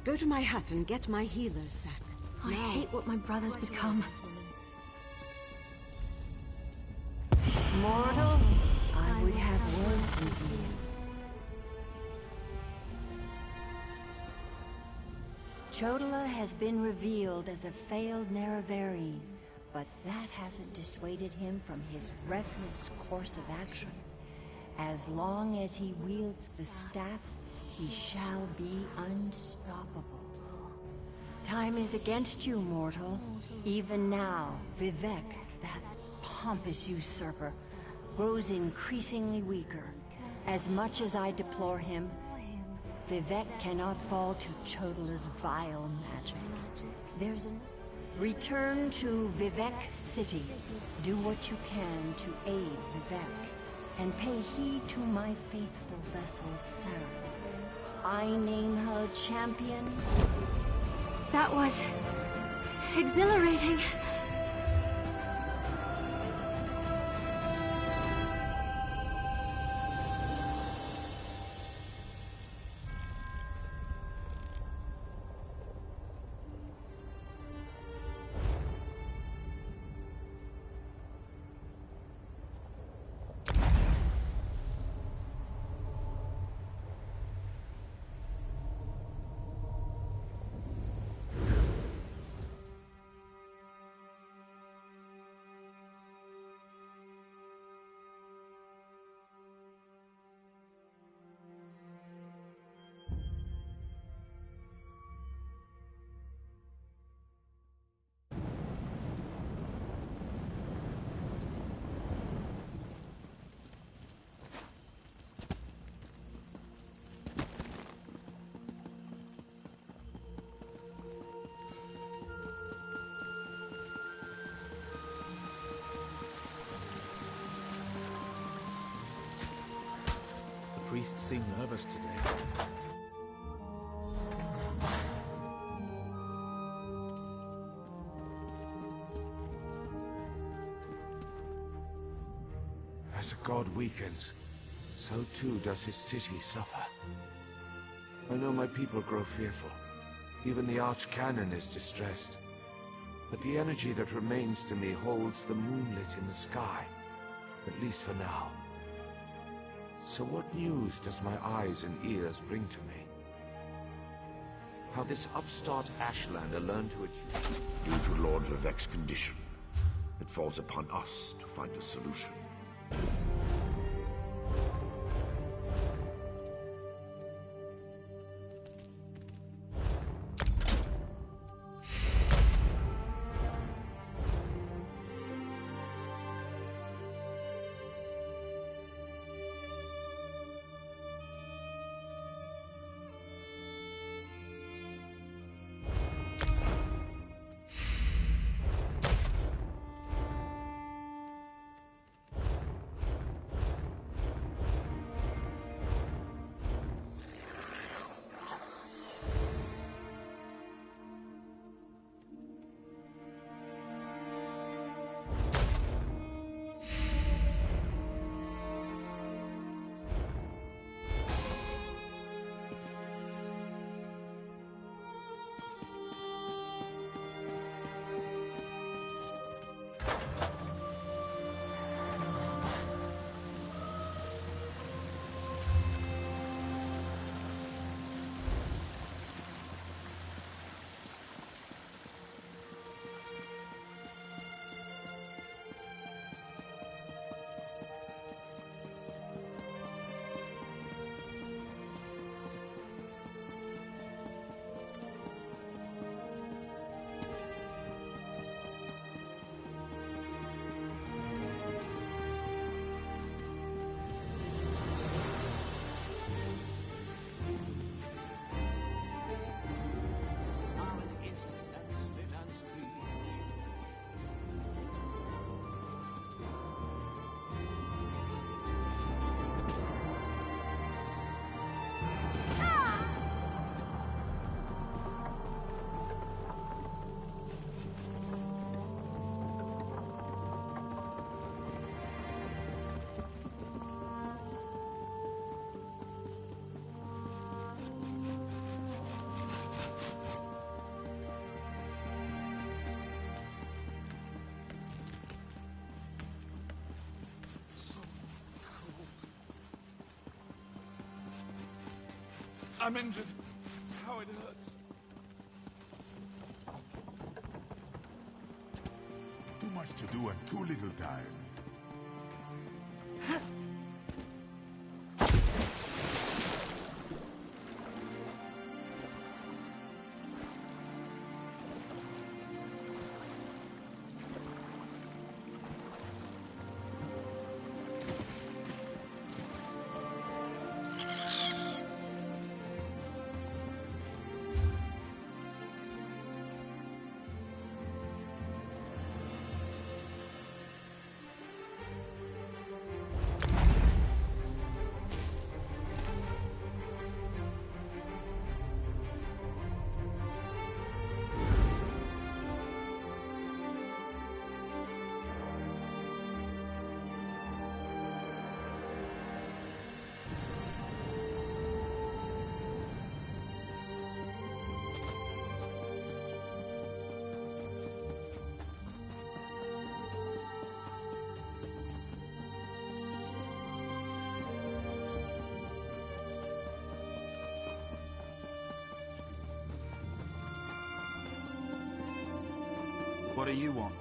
[SPEAKER 13] Go to my hut and get my healer's sack.
[SPEAKER 14] I hate what my brother's become.
[SPEAKER 12] Mortal, I would have words with you. Chodola has been revealed as a failed Nerevarine, but that hasn't dissuaded him from his reckless course of action. As long as he wields the staff, he shall be unstoppable. Time is against you, mortal. Even now, Vivek, that pompous usurper, grows increasingly weaker. As much as I deplore him, Vivek cannot fall to Chodola's vile magic. There's an... Return to Vivek City. Do what you can to aid Vivek, and pay heed to my faithful vessel, Sarah. I name her champion.
[SPEAKER 14] That was... exhilarating.
[SPEAKER 18] The priest seemed nervous today.
[SPEAKER 19] As a god weakens, so too does his city suffer. I know my people grow fearful. Even the Archcanon is distressed. But the energy that remains to me holds the moonlit in the sky, at least for now. So what news does my eyes and ears bring to me? How this upstart Ashlander learned to achieve...
[SPEAKER 16] Due to Lord Vivek's condition, it falls upon us to find a solution.
[SPEAKER 19] I'm injured. How it hurts.
[SPEAKER 20] Too much to do and too little time.
[SPEAKER 2] What do you want?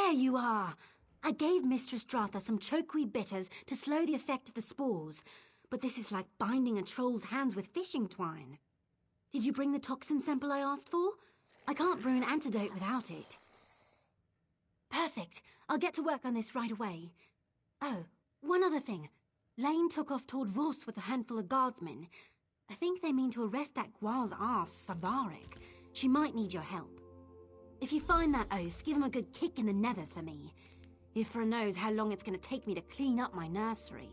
[SPEAKER 21] There you are! I gave Mistress Dratha some chokeweed bitters to slow the effect of the spores, but this is like binding a troll's hands with fishing twine. Did you bring the toxin sample I asked for? I can't brew an antidote without it. Perfect. I'll get to work on this right away. Oh, one other thing. Lane took off toward Vos with a handful of guardsmen. I think they mean to arrest that Gual's ass, Savarik. She might need your help. If you find that oaf, give him a good kick in the nethers for me. Ifra knows how long it's going to take me to clean up my nursery.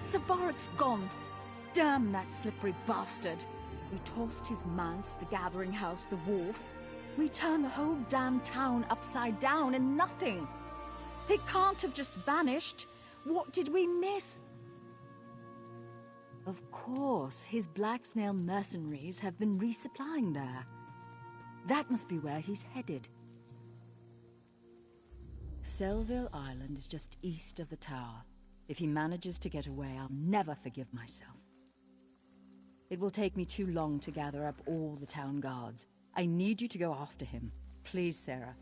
[SPEAKER 6] Savarik's gone. Damn that slippery bastard. We tossed his manse, the gathering house, the wharf. We turned the whole damn town upside down and nothing. He can't have just vanished. What did we miss? Of course, his Black Snail mercenaries have been resupplying there. That must be where he's headed. Selville Island is just east of the tower. If he manages to get away, I'll never forgive myself. It will take me too long to gather up all the town guards. I need you to go after him. Please, Sarah.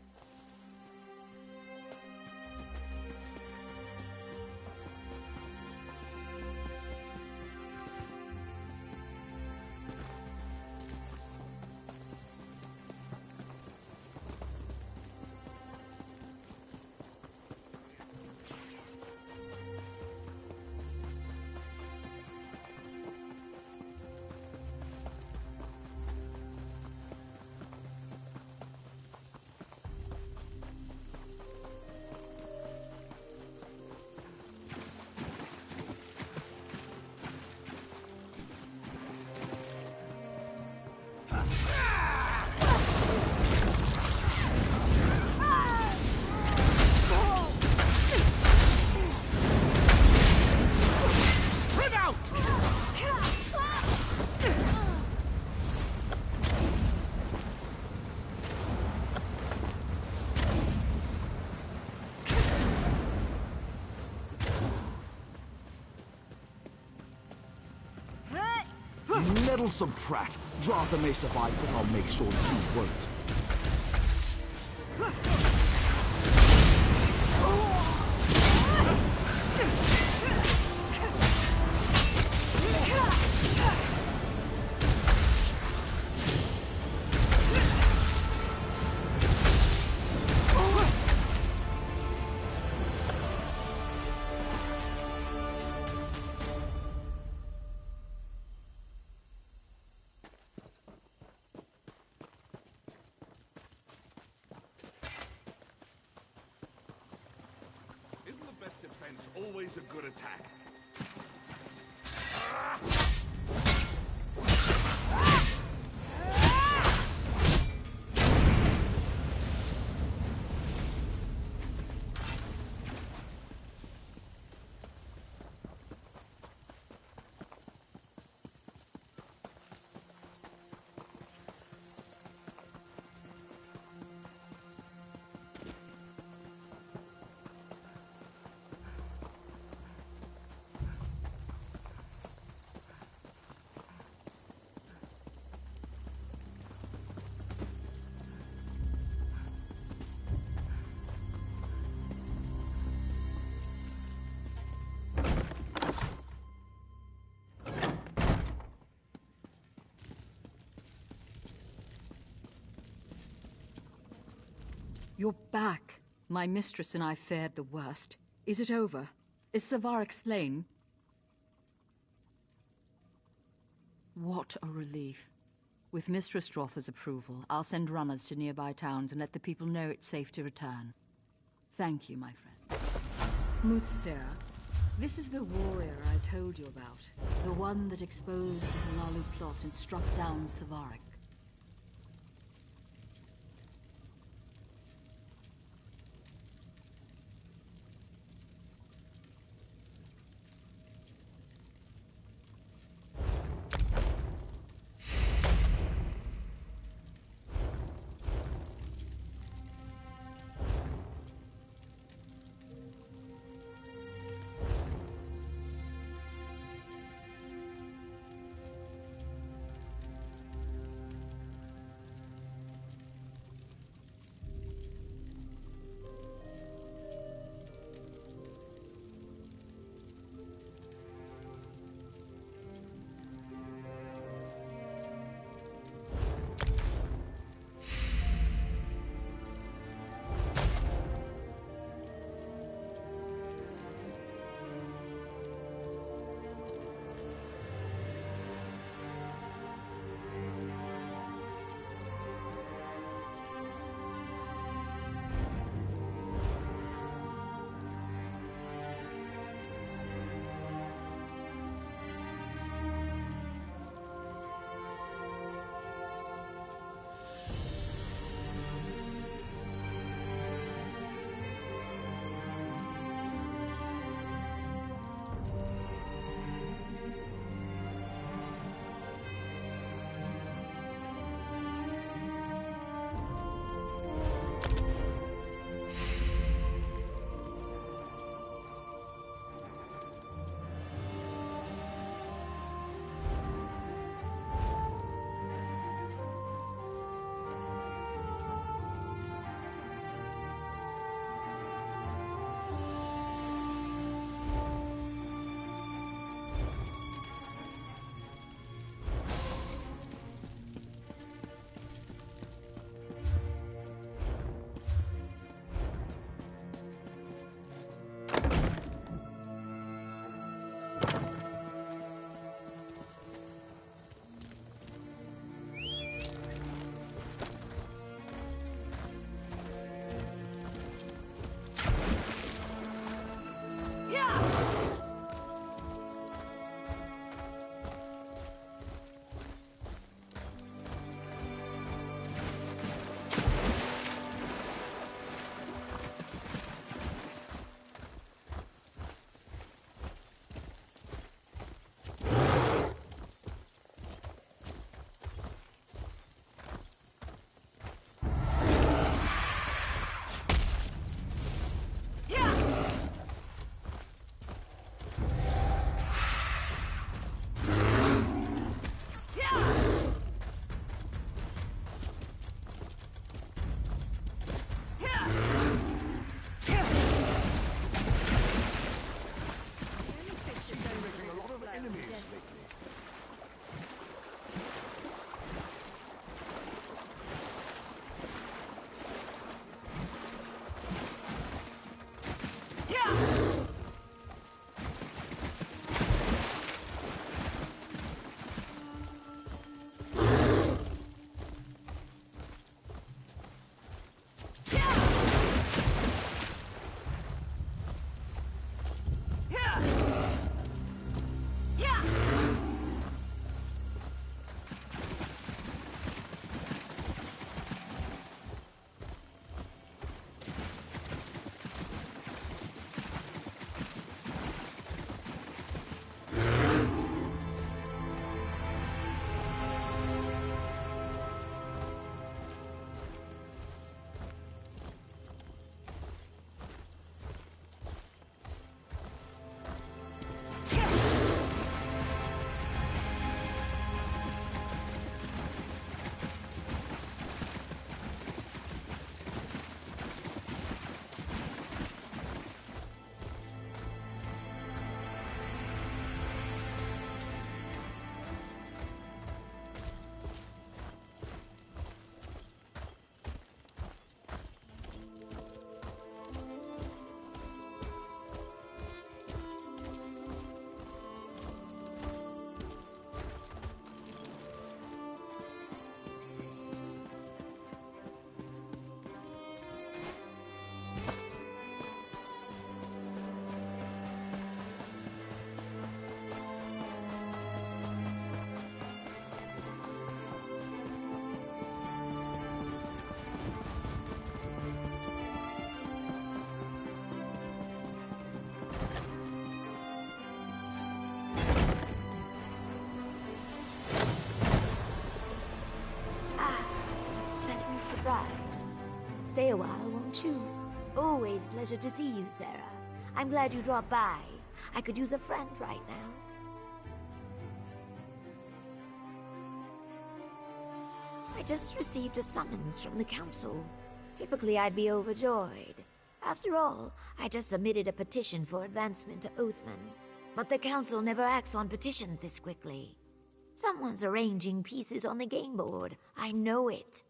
[SPEAKER 15] meddlesome prat! Dratha may survive, but I'll make sure you won't.
[SPEAKER 16] Defense always a good attack.
[SPEAKER 8] You're back. My mistress and I fared the worst. Is it over? Is Savarik slain? What a relief. With Mistress Drotha's approval, I'll send runners to nearby towns and let the people know it's safe to return. Thank you, my friend. Muthsera, this is the warrior I told you about. The one that exposed the Halalu plot and struck down Savarik.
[SPEAKER 9] surprise. Stay a while, won't you? Always pleasure to see you, Sarah. I'm glad you dropped by. I could use a friend right now. I just received a summons from the council. Typically, I'd be overjoyed. After all, I just submitted a petition for advancement to Oathman. But the council never acts on petitions this quickly. Someone's arranging pieces on the game board. I know it.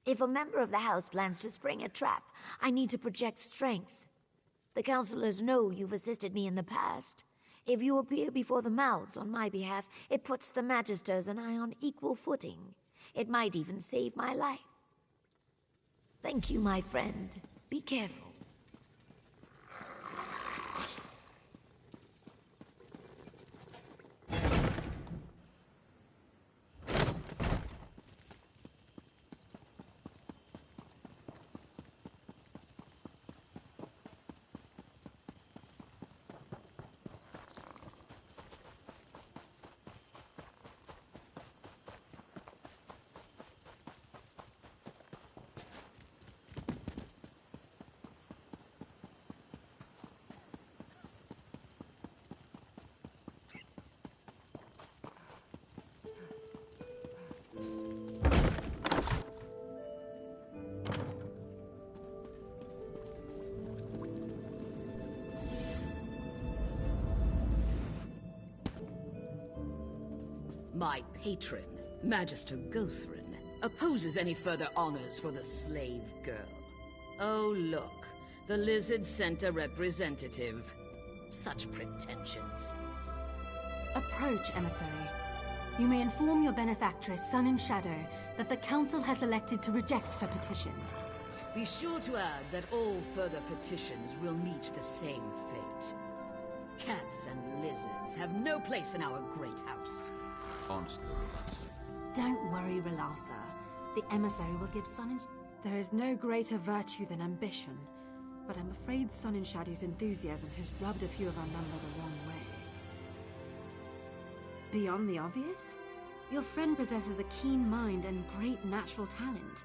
[SPEAKER 9] If a member of the house plans to spring a trap, I need to project strength. The councilors know you've assisted me in the past. If you appear before the mouths on my behalf, it puts the Magisters and I on equal footing. It might even save my life. Thank you, my friend. Be careful.
[SPEAKER 22] My patron, Magister Gothrin, opposes any further honors for the slave girl. Oh, look. The Lizard sent a representative. Such pretensions.
[SPEAKER 21] Approach, emissary. You may inform your benefactress, Sun and Shadow, that the Council has elected to reject her petition.
[SPEAKER 22] Be sure to add that all further petitions will meet the same fate. Cats and lizards have no place in our great house.
[SPEAKER 18] Honestly,
[SPEAKER 21] Don't worry, Relasa. The emissary will give Sun and... There is no greater virtue than ambition, but I'm afraid Sun and Shadow's enthusiasm has rubbed a few of our number the wrong way. Beyond the obvious? Your friend possesses a keen mind and great natural talent.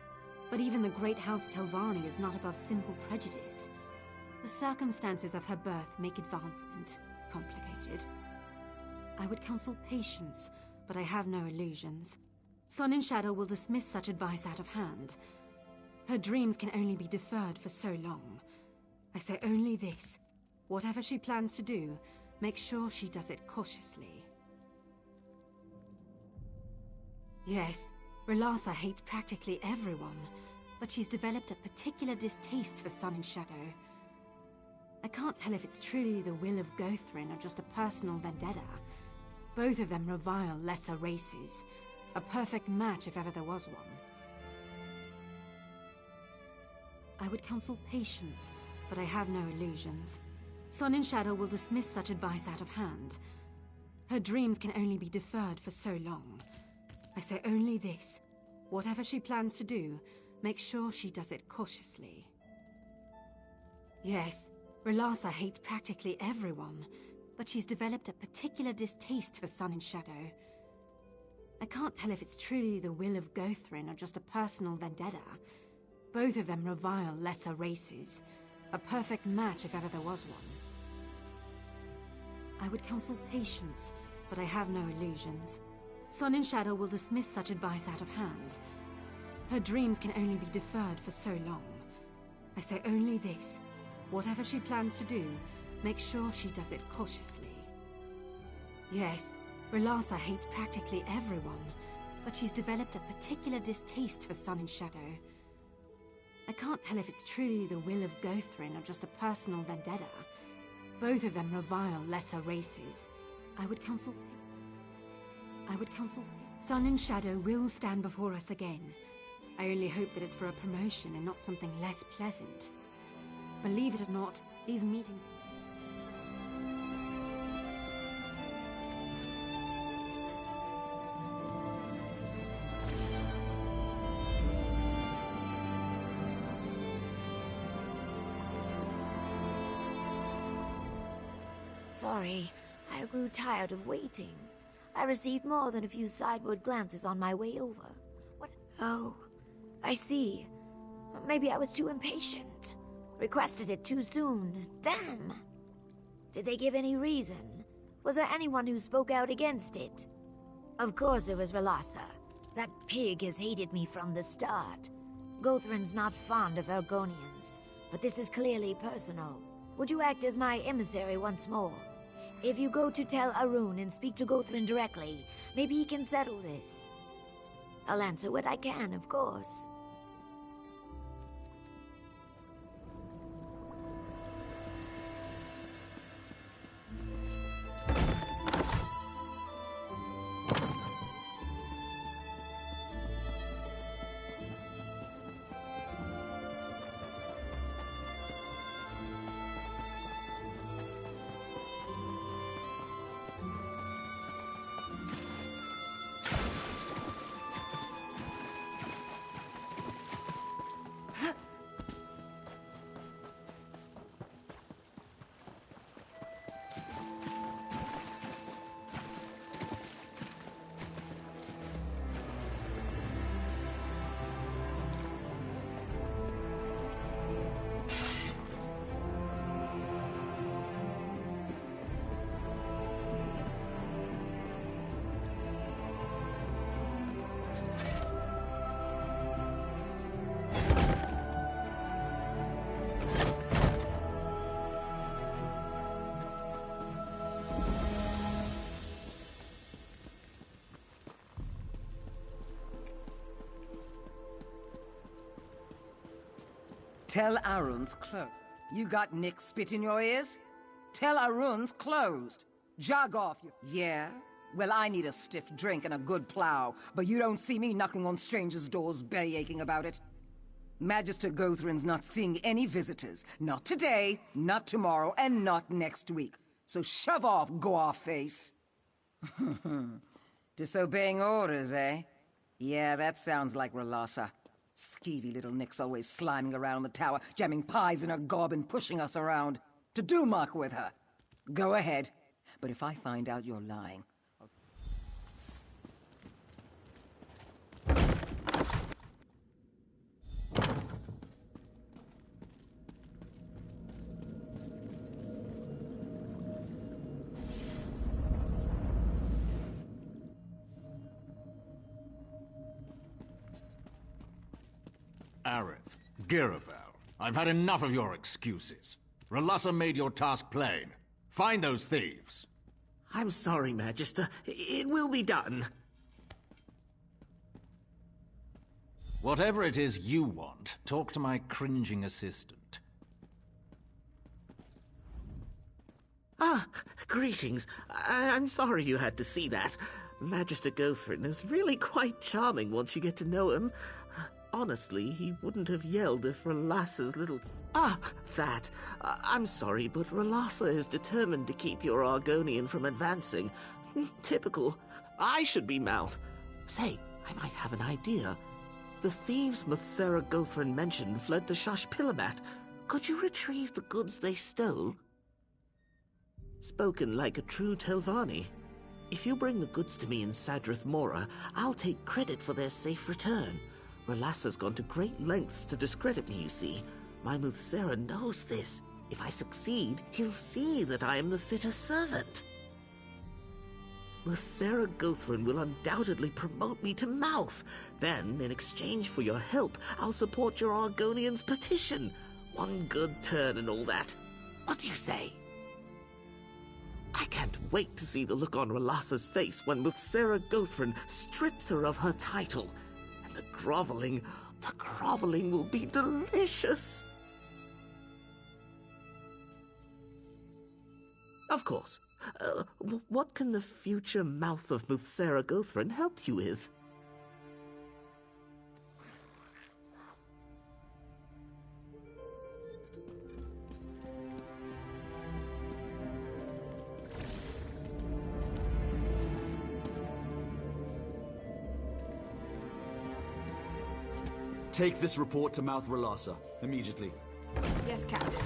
[SPEAKER 21] But even the great House Telvanni is not above simple prejudice. The circumstances of her birth make advancement complicated. I would counsel patience, but I have no illusions. Sun and Shadow will dismiss such advice out of hand. Her dreams can only be deferred for so long. I say only this. Whatever she plans to do, make sure she does it cautiously. Yes, Relasa hates practically everyone, but she's developed a particular distaste for Sun and Shadow. I can't tell if it's truly the will of Gothrin or just a personal vendetta. Both of them revile lesser races. A perfect match if ever there was one. I would counsel patience, but I have no illusions. Sun and Shadow will dismiss such advice out of hand. Her dreams can only be deferred for so long. I say only this. Whatever she plans to do, make sure she does it cautiously. Yes, Relasa hates practically everyone, but she's developed a particular distaste for Sun and Shadow. I can't tell if it's truly the will of Gothrin or just a personal vendetta. Both of them revile lesser races. A perfect match if ever there was one. I would counsel patience, but I have no illusions. Sun and Shadow will dismiss such advice out of hand. Her dreams can only be deferred for so long. I say only this. Whatever she plans to do, make sure she does it cautiously. Yes, Relasa hates practically everyone, but she's developed a particular distaste for Sun and Shadow. I can't tell if it's truly the will of Gothrin or just a personal vendetta. Both of them revile lesser races. I would counsel... Sun and Shadow will stand before us again. I only hope that it's for a promotion and not something less pleasant. Believe it or not, these meetings...
[SPEAKER 9] Sorry, I grew tired of waiting. I received more than a few sideward glances on my way over. What? Oh, I see. Maybe I was too impatient. Requested it too soon. Damn. Did they give any reason? Was there anyone who spoke out against it? Of course it was Relassa. That pig has hated me from the start. Gothrin's not fond of Argonians, but this is clearly personal. Would you act as my emissary once more? If you go to tell Arun and speak to Gothrin directly, maybe he can settle this. I'll answer what I can, of course.
[SPEAKER 1] Tell Arun's closed. You got Nick spit in your ears? Tell Arun's closed. Jog off you. Yeah? Well, I need a stiff drink and a good plow, but you don't see me knocking on strangers' doors belly aching about it. Magister Gothrin's not seeing any visitors. Not today, not tomorrow, and not next week. So shove off, go-off-face. Disobeying orders, eh? Yeah, that sounds like Relassa. Skeevy little Nick's always sliming around the tower, jamming pies in her gob and pushing us around. To do muck with her. Go ahead. But if I find out you're lying...
[SPEAKER 18] Aerith, Giravel, I've had enough of your excuses. Relassa made your task plain. Find those thieves.
[SPEAKER 10] I'm sorry, Magister. It will be done.
[SPEAKER 18] Whatever it is you want, talk to my cringing assistant.
[SPEAKER 10] Ah, greetings. I'm sorry you had to see that. Magister Gothrin is really quite charming once you get to know him. Honestly, he wouldn't have yelled if Relassa's little... Ah, that. I'm sorry, but Relassa is determined to keep your Argonian from advancing. Typical. I should be mouth. Say, I might have an idea. The thieves Muthsera Gothrin mentioned fled to Shashpilamat. Could you retrieve the goods they stole? Spoken like a true Telvanni. If you bring the goods to me in Sadrith Mora, I'll take credit for their safe return. Relassa's gone to great lengths to discredit me, you see. My Muthsera knows this. If I succeed, he'll see that I am the fitter servant. Muthsera Gothrin will undoubtedly promote me to mouth. Then, in exchange for your help, I'll support your Argonian's petition. One good turn and all that. What do you say? I can't wait to see the look on Relassa's face when Muthsera Gothrin strips her of her title. The groveling will be delicious. Of course. What can the future mouth of Muthsera Gothrin help you with?
[SPEAKER 15] Take this report to Mouth Relassa, immediately.
[SPEAKER 4] Yes, Captain.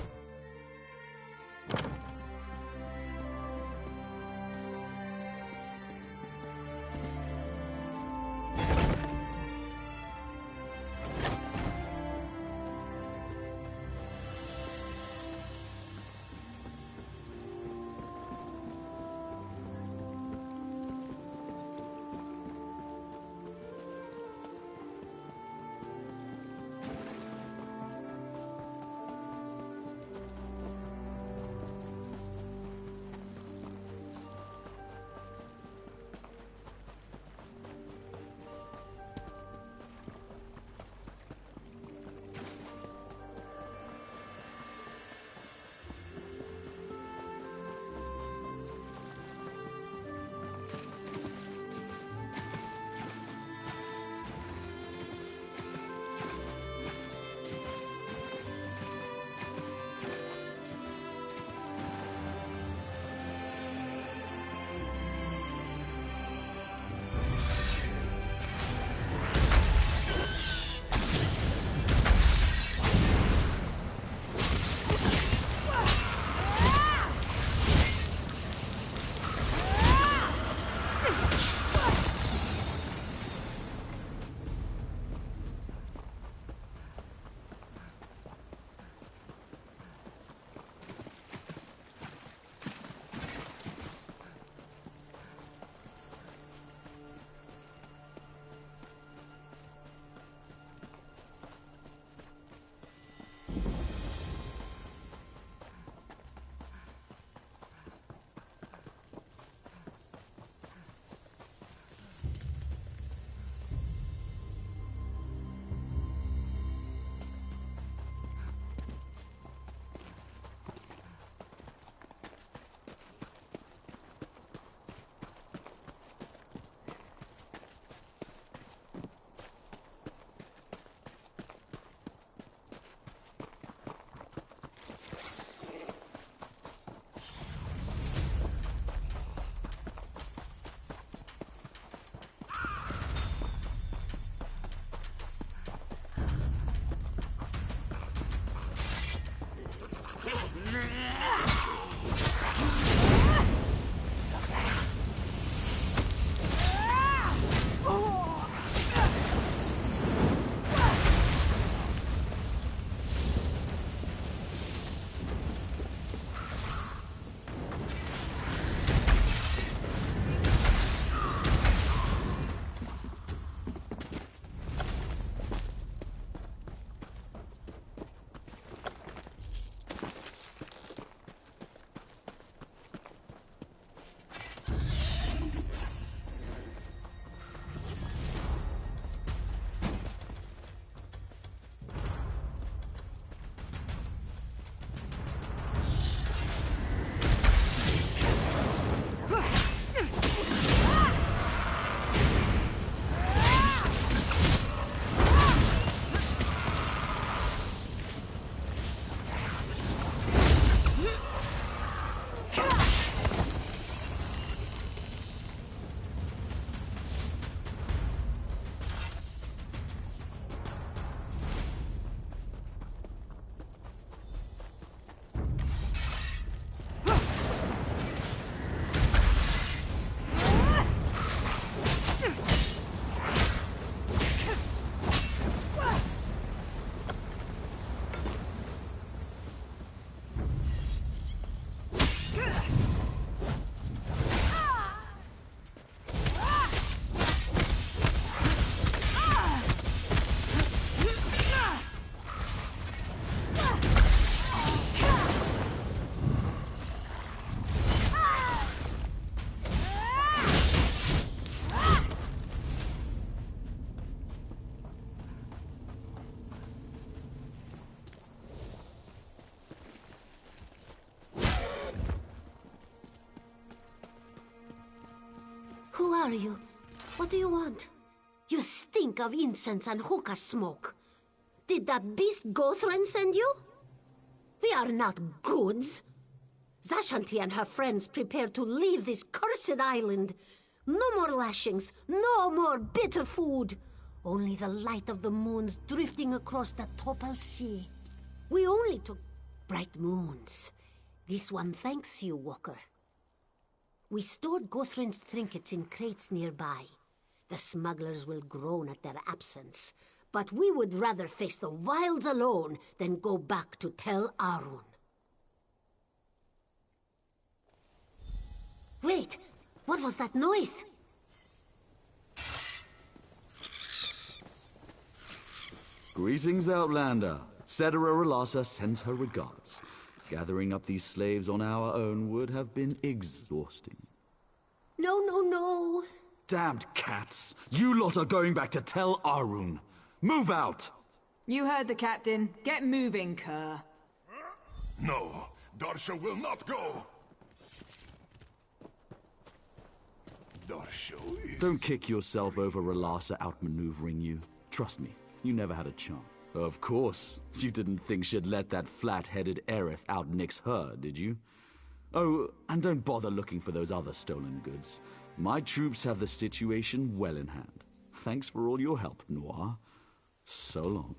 [SPEAKER 3] are you? What do you want? You stink of incense and hookah smoke. Did that beast Gothran send you? We are not goods. Zashanti and her friends prepare to leave this cursed island. No more lashings, no more bitter food. Only the light of the moons drifting across the Topal Sea. We only took bright moons. This one thanks you, Walker. We stored Gothran's trinkets in crates nearby. The smugglers will groan at their absence, but we would rather face the wilds alone than go back to Tel Arun. Wait, what was that noise?
[SPEAKER 15] Greetings, Outlander. Cetera Relassa sends her regards. Gathering up these slaves on our own would have been exhausting.
[SPEAKER 3] No, no, no.
[SPEAKER 15] Damned cats! You lot are going back to Tel Arun. Move out!
[SPEAKER 8] You heard the captain. Get moving, Kerr.
[SPEAKER 20] No, Darsha will not go. Darsha is...
[SPEAKER 15] Don't kick yourself over Relassa outmaneuvering you. Trust me, you never had a chance. Of course. You didn't think she'd let that flat-headed Aerith outnix her, did you? Oh, and don't bother looking for those other stolen goods. My troops have the situation well in hand. Thanks for all your help, Noir. So long.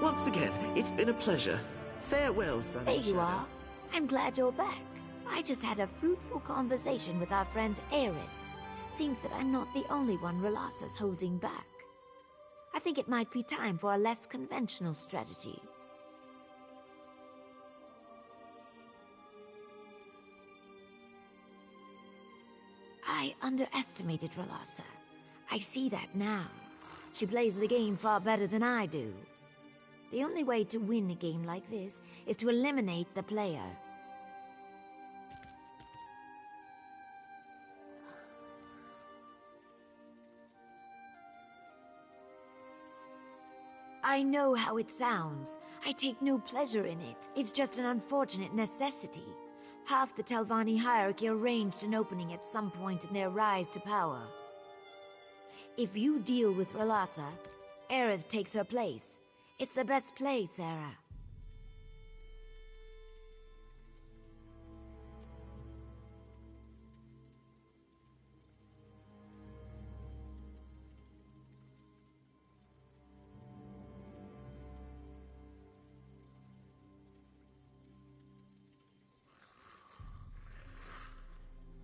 [SPEAKER 10] Once again, it's been a pleasure. Farewell, son.
[SPEAKER 9] There you are. I'm glad you're back. I just had a fruitful conversation with our friend Aerith. Seems that I'm not the only one Relassa's holding back. I think it might be time for a less conventional strategy. I underestimated Relassa. I see that now. She plays the game far better than I do. The only way to win a game like this is to eliminate the player. I know how it sounds. I take no pleasure in it. It's just an unfortunate necessity. Half the Telvanni hierarchy arranged an opening at some point in their rise to power. If you deal with Relassa, Aerith takes her place. It's the best place, Sarah.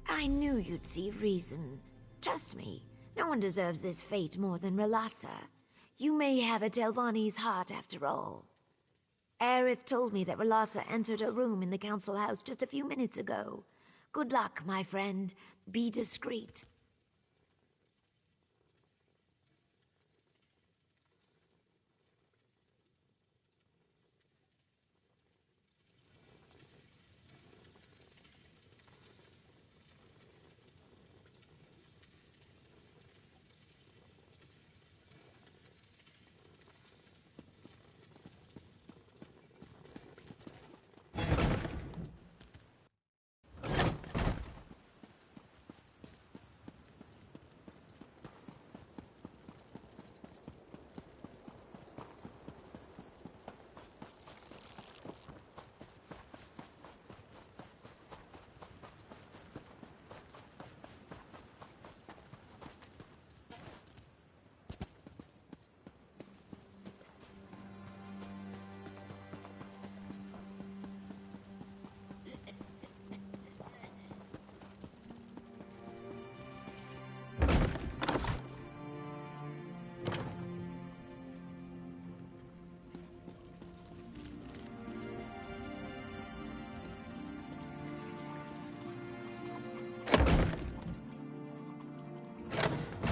[SPEAKER 9] I knew you'd see reason. Trust me, no one deserves this fate more than Relassa. You may have a Telvanni's heart after all. Aerith told me that Relassa entered her room in the council house just a few minutes ago. Good luck, my friend. Be discreet.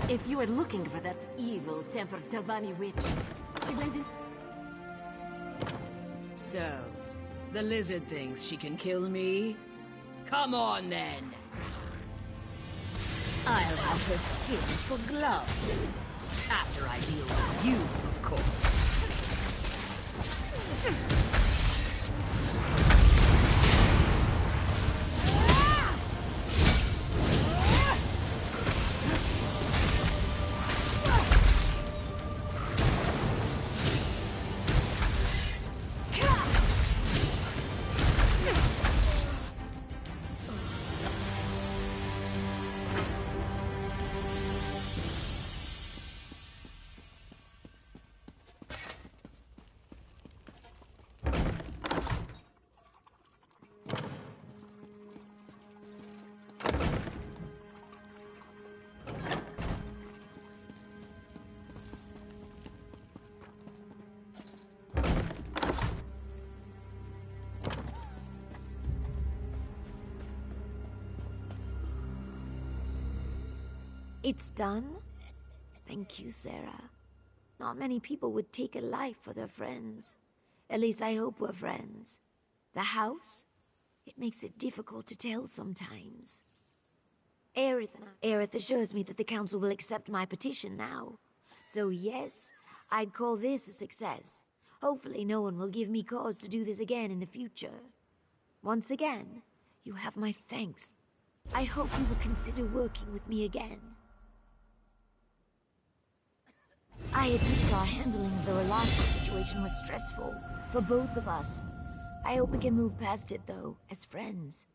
[SPEAKER 7] If you were looking for that evil-tempered Telvanni witch, she went in...
[SPEAKER 22] So, the lizard thinks she can kill me? Come on, then! I'll have her skin for gloves. After I deal with you, of course.
[SPEAKER 9] It's done? Thank you, Sarah. Not many people would take a life for their friends. At least I hope we're friends. The house? It makes it difficult to tell sometimes. Aerith assures me that the council will accept my petition now. So yes, I'd call this a success. Hopefully no one will give me cause to do this again in the future. Once again, you have my thanks. I hope you will consider working with me again. I admit our handling of the Relassa situation was stressful, for both of us. I hope we can move past it, though, as friends.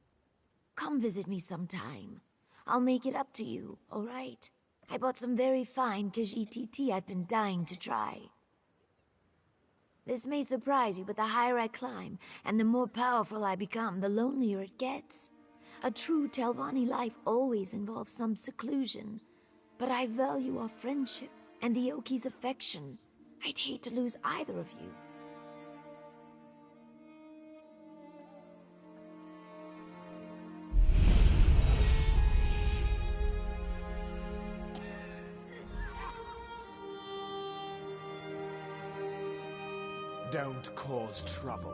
[SPEAKER 9] Come visit me sometime. I'll make it up to you, alright? I bought some very fine Khajiit tea I've been dying to try. This may surprise you, but the higher I climb, and the more powerful I become, the lonelier it gets. A true Telvanni life always involves some seclusion, but I value our friendship and Ioki's affection. I'd hate to lose either of you.
[SPEAKER 11] Don't cause trouble.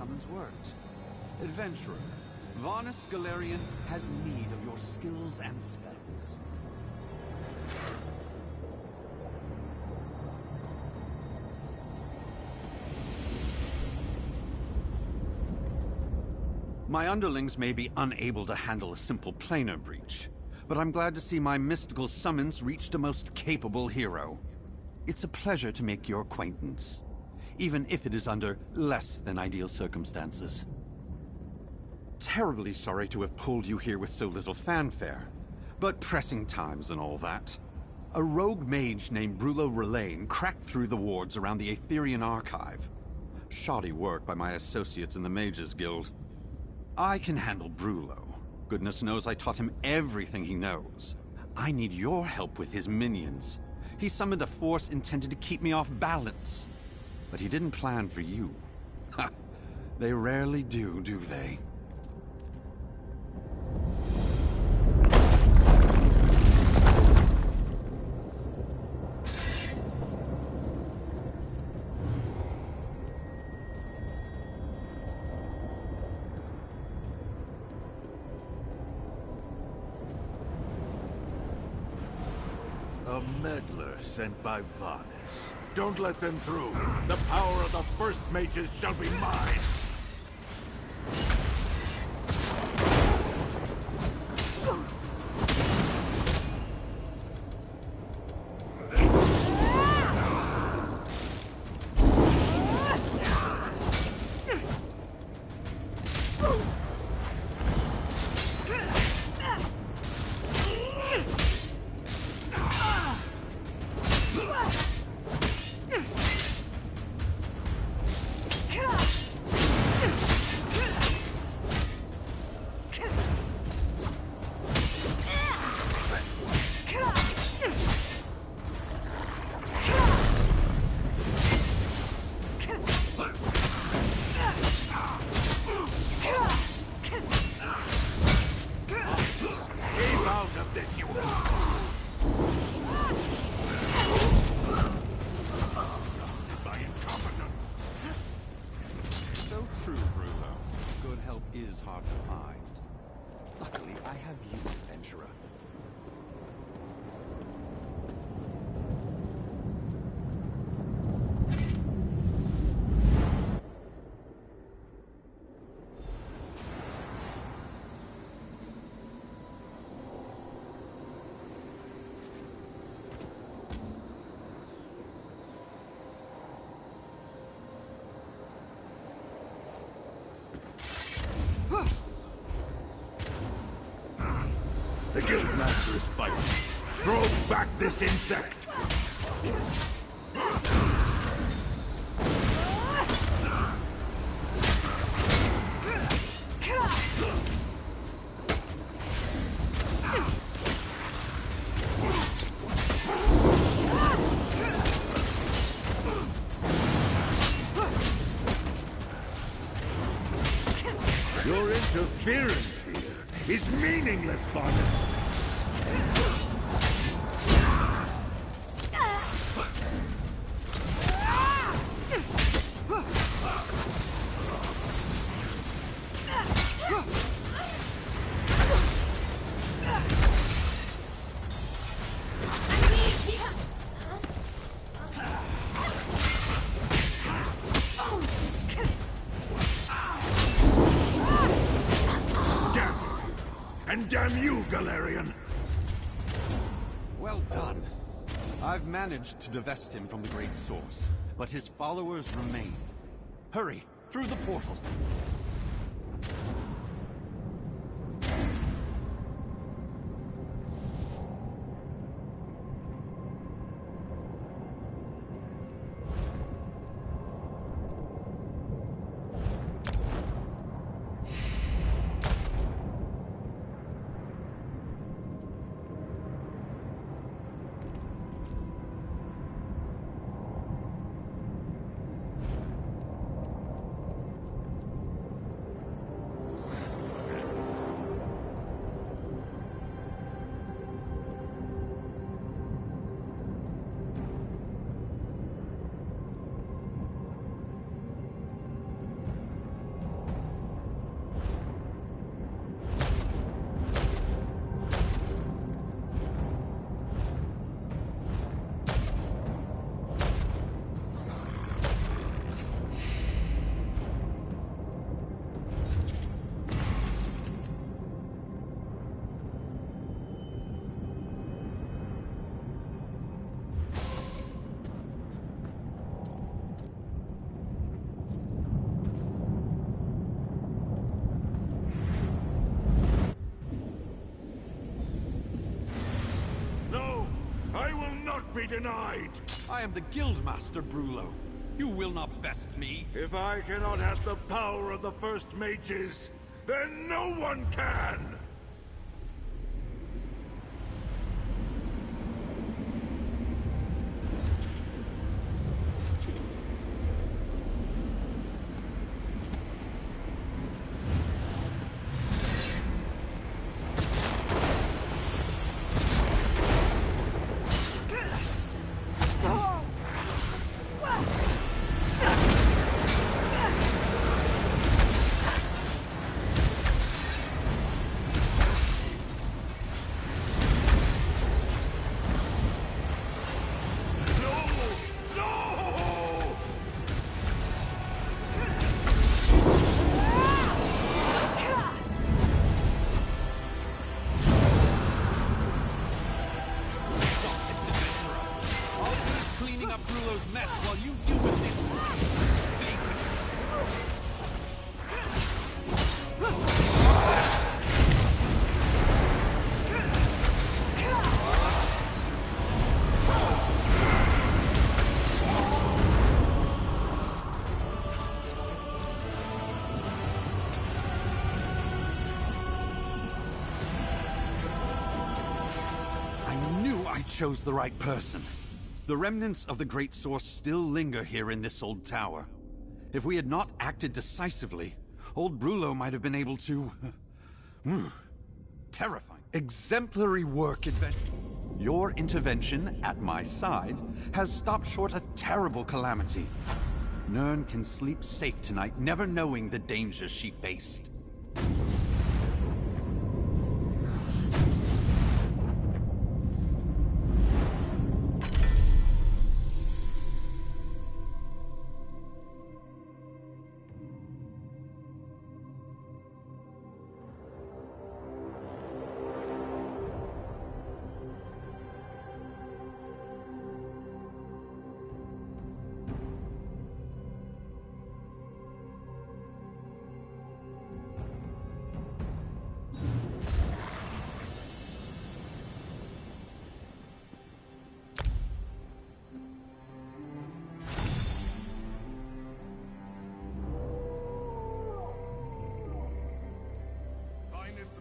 [SPEAKER 5] summons worked. Adventurer, Varnus Galarian has need of your skills and spells. My underlings may be unable to handle a simple planar breach, but I'm glad to see my mystical summons reached a most capable hero. It's a pleasure to make your acquaintance, even if it is under less than ideal circumstances. Terribly sorry to have pulled you here with so little fanfare, but pressing times and all that. A rogue mage named Brulo Relane cracked through the wards around the Aetherian Archive. Shoddy work by my associates in the Mages Guild. I can handle Brulo. Goodness knows I taught him everything he knows. I need your help with his minions. He summoned a force intended to keep me off balance. But he didn't plan for you. Ha! They rarely do they?
[SPEAKER 16] A meddler sent by Varnes. Don't let them through. The power of the first mages shall be mine.
[SPEAKER 5] Is hard to find. Luckily, I have you, adventurer.
[SPEAKER 16] The Guildmaster is fighting. Throw back this insect! Your interference here is meaningless, Varnes. And damn you, Galarian!
[SPEAKER 5] Well done. I've managed to divest him from the Great Source, but his followers remain. Hurry, through the portal.
[SPEAKER 16] Be denied!
[SPEAKER 5] I am the Guildmaster, Brulo. You will not best me.
[SPEAKER 16] If I cannot have the power of the First Mages, then no one can!
[SPEAKER 5] those mess while you deal with this. I chose the right person. The remnants of the Great Source still linger here in this old tower. If we had not acted decisively, old Brulo might have been able to... terrifying. Exemplary work, Your intervention, at my side, has stopped short a terrible calamity. Nern can sleep safe tonight, never knowing the dangers she faced.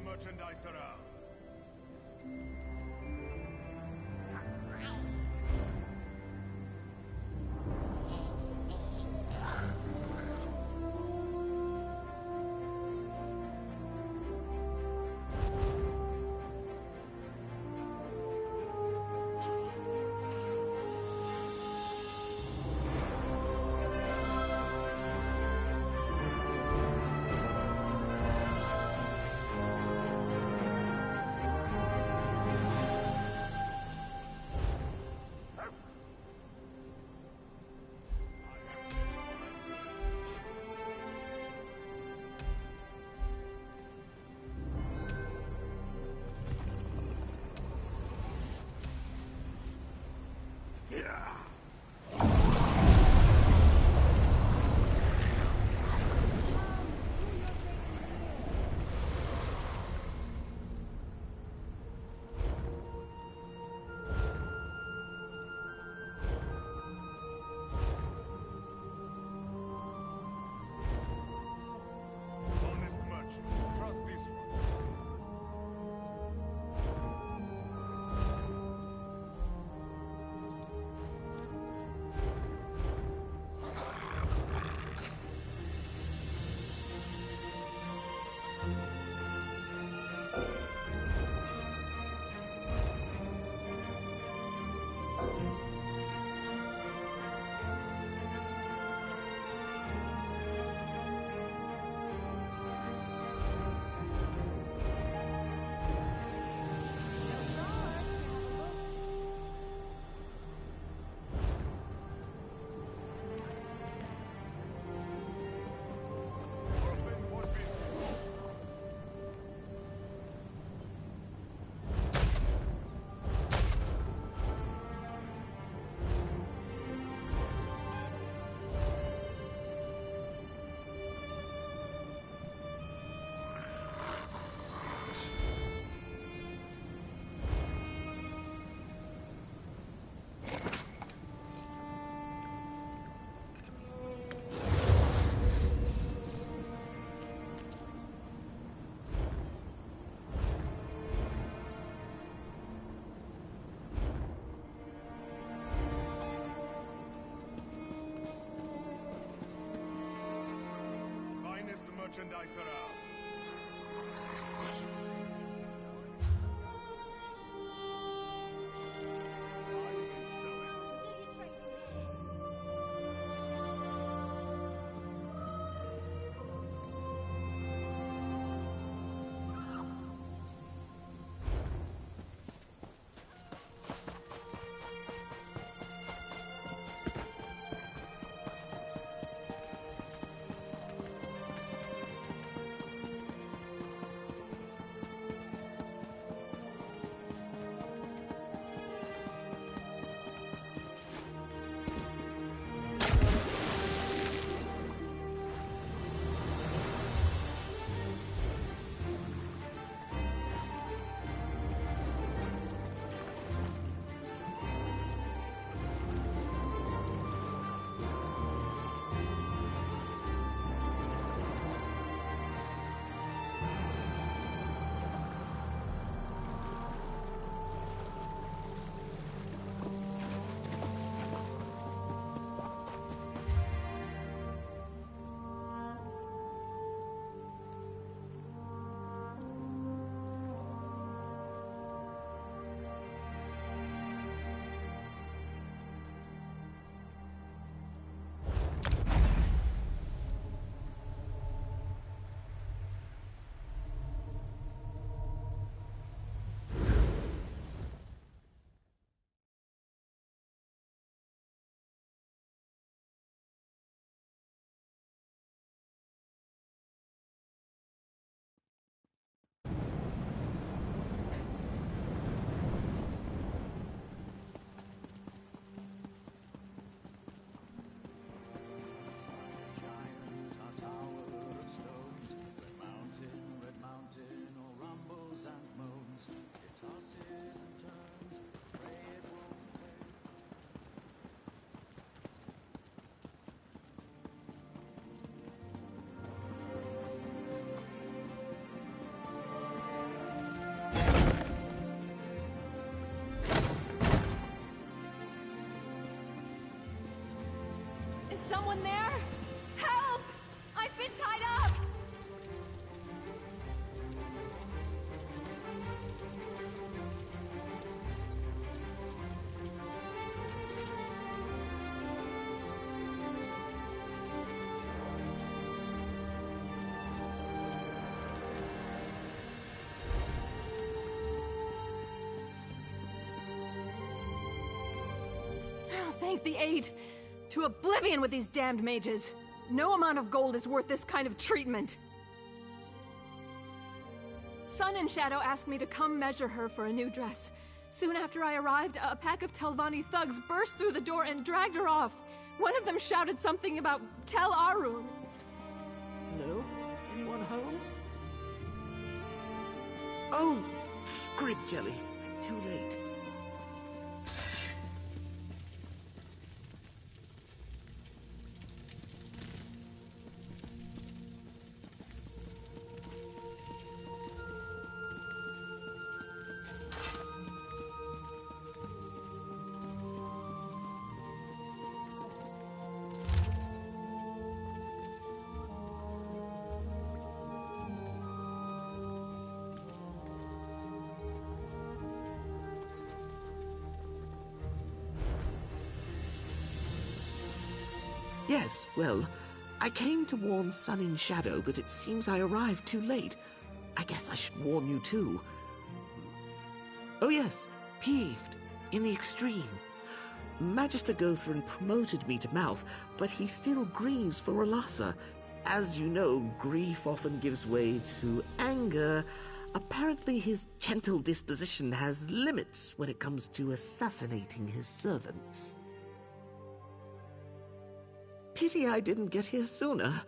[SPEAKER 20] Merchandise around. Merchandise around.
[SPEAKER 6] someone there? Help! I've been tied up! Thank the aid! To oblivion with these damned mages! No amount of gold is worth this kind of treatment! Sun and Shadow asked me to come measure her for a new dress. Soon after I arrived, a pack of Telvanni thugs burst through the door and dragged her off. One of them shouted something about Tel Arun.
[SPEAKER 10] Hello? Anyone home? Oh, scrib jelly. Too late. Yes, well, I came to warn Sun in Shadow, but it seems I arrived too late. I guess I should warn you too. Oh yes, peeved, in the extreme. Magister Gothrin promoted me to Mouth, but he still grieves for Rolassa. As you know, grief often gives way to anger. Apparently his gentle disposition has limits when it comes to assassinating his servants. Pity I didn't get here sooner.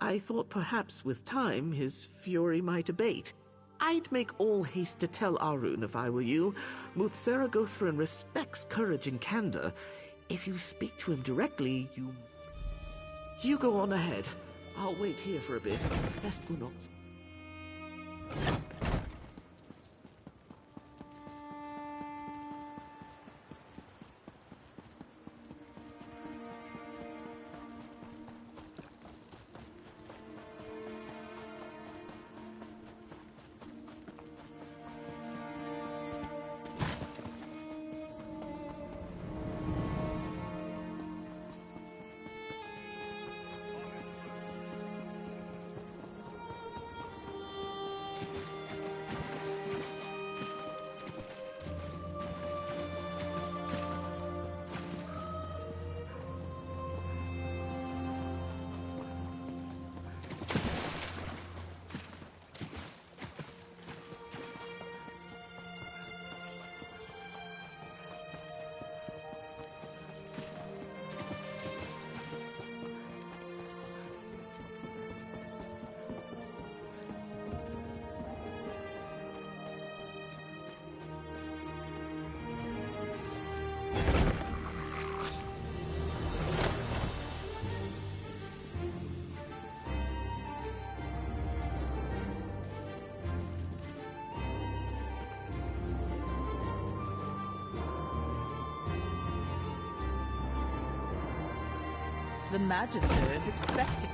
[SPEAKER 10] I thought perhaps with time his fury might abate. I'd make all haste to tell Arun if I were you. Muthsera Gothrin respects courage and candor. If you speak to him directly, you go on ahead. I'll wait here for a bit. Best go not.
[SPEAKER 8] The Magister is expecting.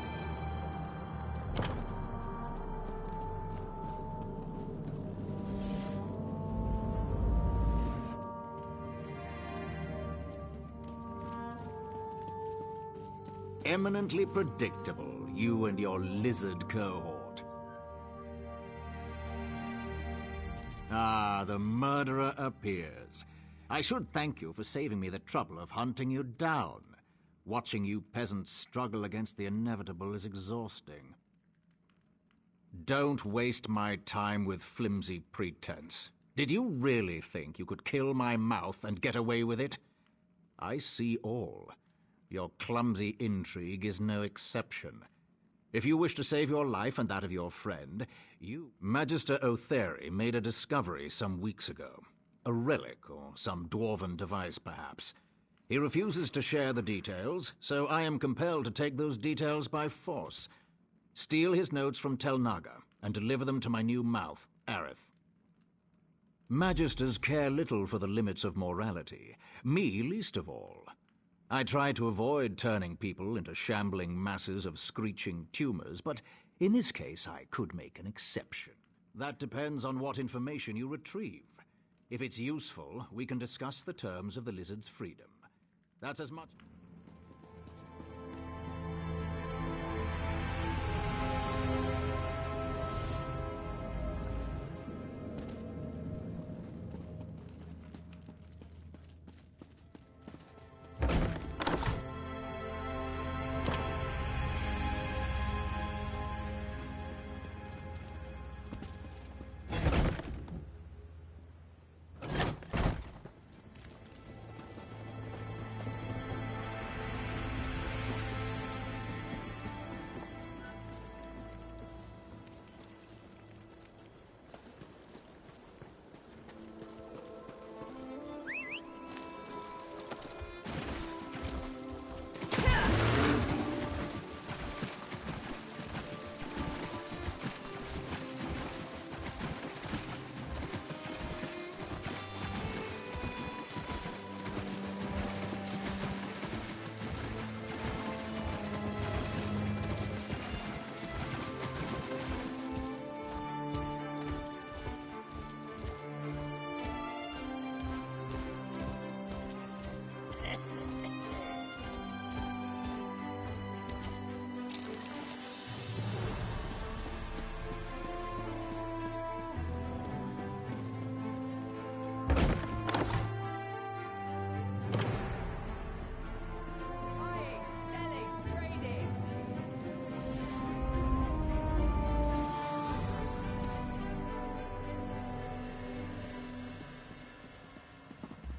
[SPEAKER 18] Eminently predictable, you and your lizard cohort. Ah, the murderer appears. I should thank you for saving me the trouble of hunting you down. Watching you peasants struggle against the inevitable is exhausting. Don't waste my time with flimsy pretense. Did you really think you could kill my mouth and get away with it? I see all. Your clumsy intrigue is no exception. If you wish to save your life and that of your friend, Magister Otheri made a discovery some weeks ago. A relic, or some dwarven device, perhaps. He refuses to share the details, so I am compelled to take those details by force. Steal his notes from Tel Naga, and deliver them to my new mouth, Aerith. Magisters care little for the limits of morality, me least of all. I try to avoid turning people into shambling masses of screeching tumors, but in this case I could make an exception. That depends on what information you retrieve. If it's useful, we can discuss the terms of the lizard's freedom. That's as much...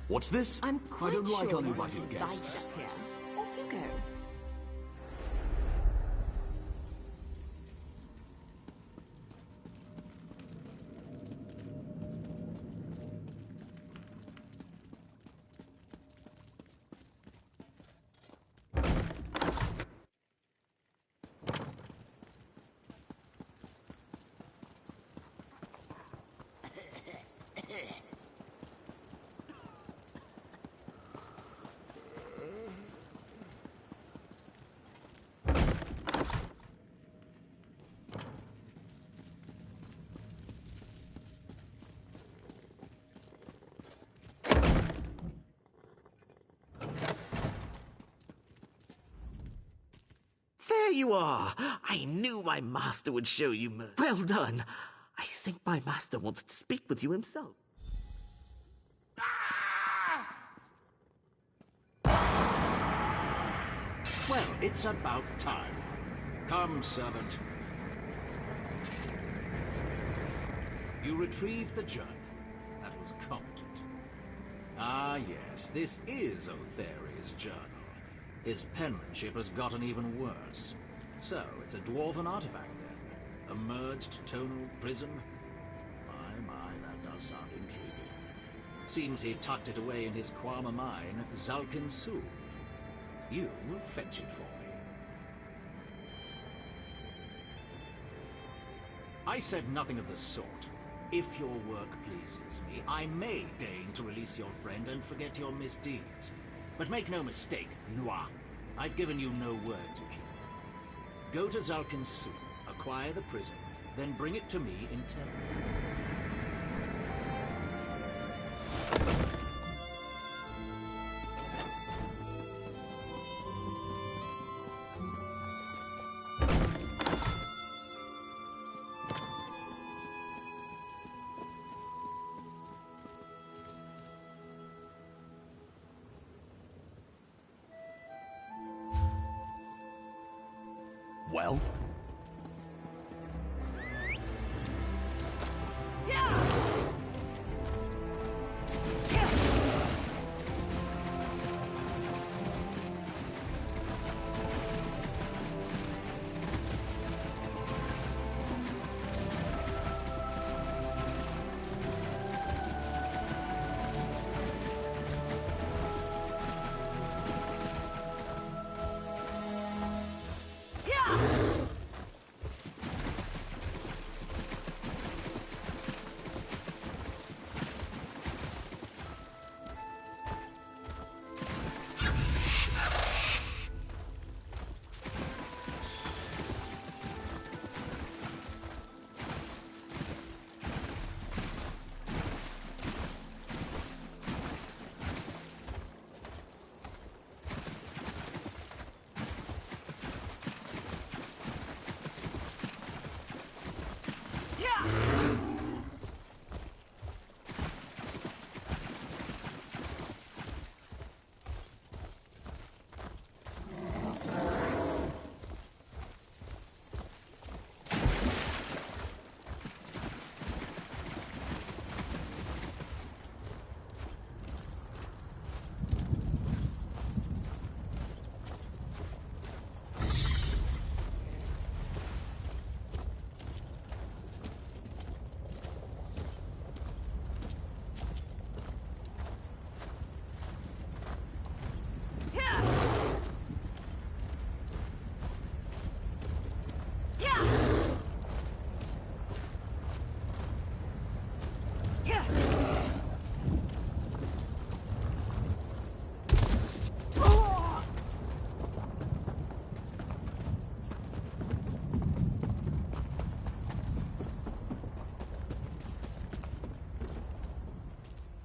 [SPEAKER 15] What's this?
[SPEAKER 7] I'm quite
[SPEAKER 15] I don't like
[SPEAKER 7] sure
[SPEAKER 15] uninvited
[SPEAKER 7] you're
[SPEAKER 15] guests.
[SPEAKER 7] invited up here. Off you go.
[SPEAKER 10] There you are! I knew my master would show you mercy. Well done! I think my master wants to speak with you himself.
[SPEAKER 18] Well, it's about time. Come, servant. You retrieved the journal. That was competent. Ah, yes, this is Otheri's journal. His penmanship has gotten even worse. So, it's a dwarven artifact, then? A merged tonal prism? My, that does sound intriguing. Seems he tucked it away in his Kwama mine, Zalkin Su. You will fetch it for me. I said nothing of the sort. If your work pleases me, I may deign to release your friend and forget your misdeeds. But make no mistake, Noir. I've given you no word to keep. Go to Zalkin Su, acquire the prism, then bring it to me in turn.
[SPEAKER 15] Well?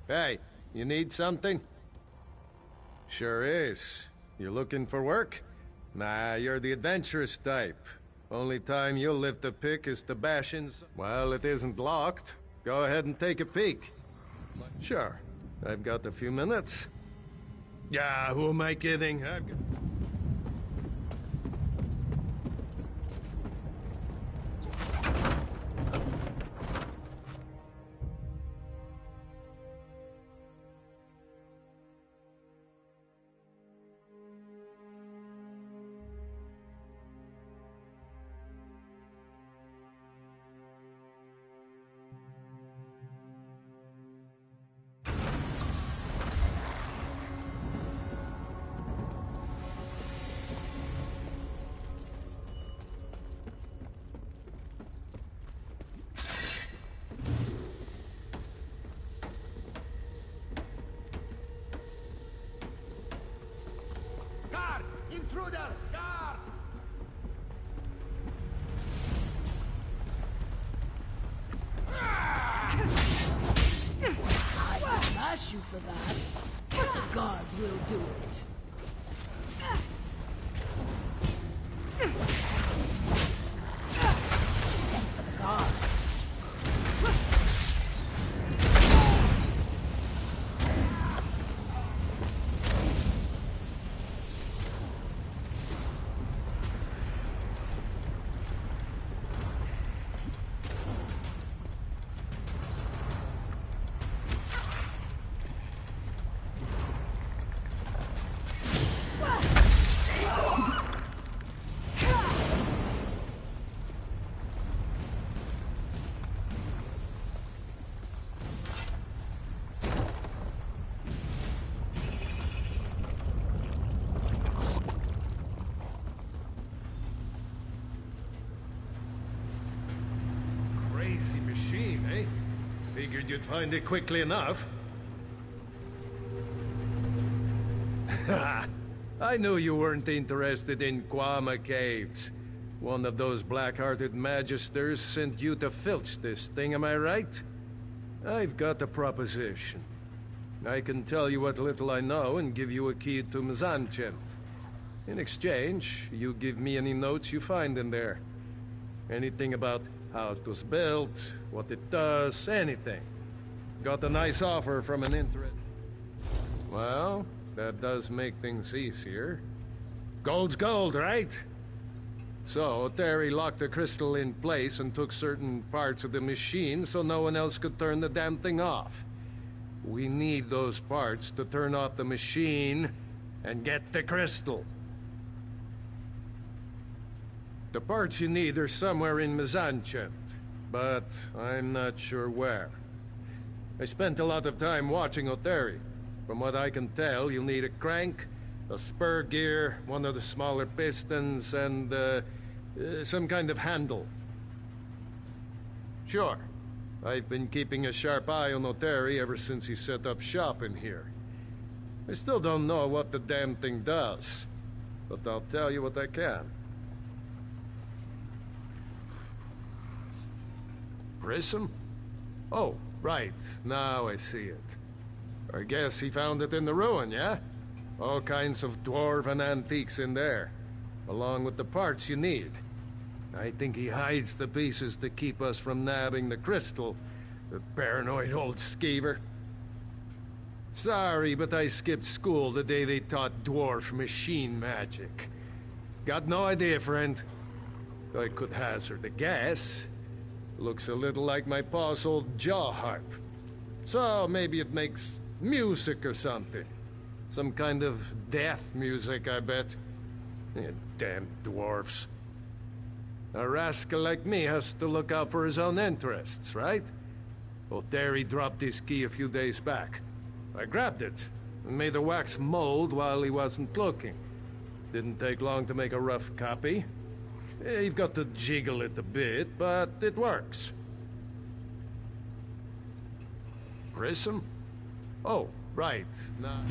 [SPEAKER 13] Hey, you need something? Sure is. You looking for work? Nah, you're the adventurous type. Only time you'll lift a pick is to bash in. Well, it isn't locked. Go ahead and take a peek. Sure. I've got a few minutes. Yeah, who am I kidding? I've got...
[SPEAKER 11] Intruder! Guard!
[SPEAKER 17] I smash you for that, but the guards will do it. Send for the guards.
[SPEAKER 13] Crazy machine, eh? Figured you'd find it quickly enough. I knew you weren't interested in Kwama Caves. One of those black-hearted magisters sent you to filch this thing, am I right? I've got a proposition. I can tell you what little I know and give you a key to Mzanchent. In exchange, you give me any notes you find in there. Anything about how it was built, what it does, anything. Got a nice offer from an interest. Well, that does make things easier. Gold's gold, right? So, Terry locked the crystal in place and took certain parts of the machine so no one else could turn the damn thing off. We need those parts to turn off the machine and get the crystal. The parts you need are somewhere in Mzanchent, but I'm not sure where. I spent a lot of time watching Oteri. From what I can tell, you'll need a crank, a spur gear, one of the smaller pistons, and some kind of handle. Sure. I've been keeping a sharp eye on Oteri ever since he set up shop in here. I still don't know what the damn thing does, but I'll tell you what I can. Prism? Oh, right. Now I see it. I guess he found it in the ruin, yeah? All kinds of dwarven antiques in there, along with the parts you need. I think he hides the pieces to keep us from nabbing the crystal, the paranoid old skeever. Sorry, but I skipped school the day they taught dwarf machine magic. Got no idea, friend. I could hazard a guess. Looks a little like my pa's old jaw harp. So maybe it makes music or something. Some kind of death music, I bet. Damn dwarfs. A rascal like me has to look out for his own interests, right? Oteri dropped his key a few days back. I grabbed it and made a wax mold while he wasn't looking. Didn't take long to make a rough copy. You've got to jiggle it a bit, but it works. Prism? Oh, right. Now...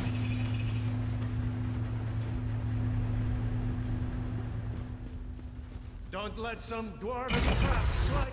[SPEAKER 13] Don't let some dwarven trap slide...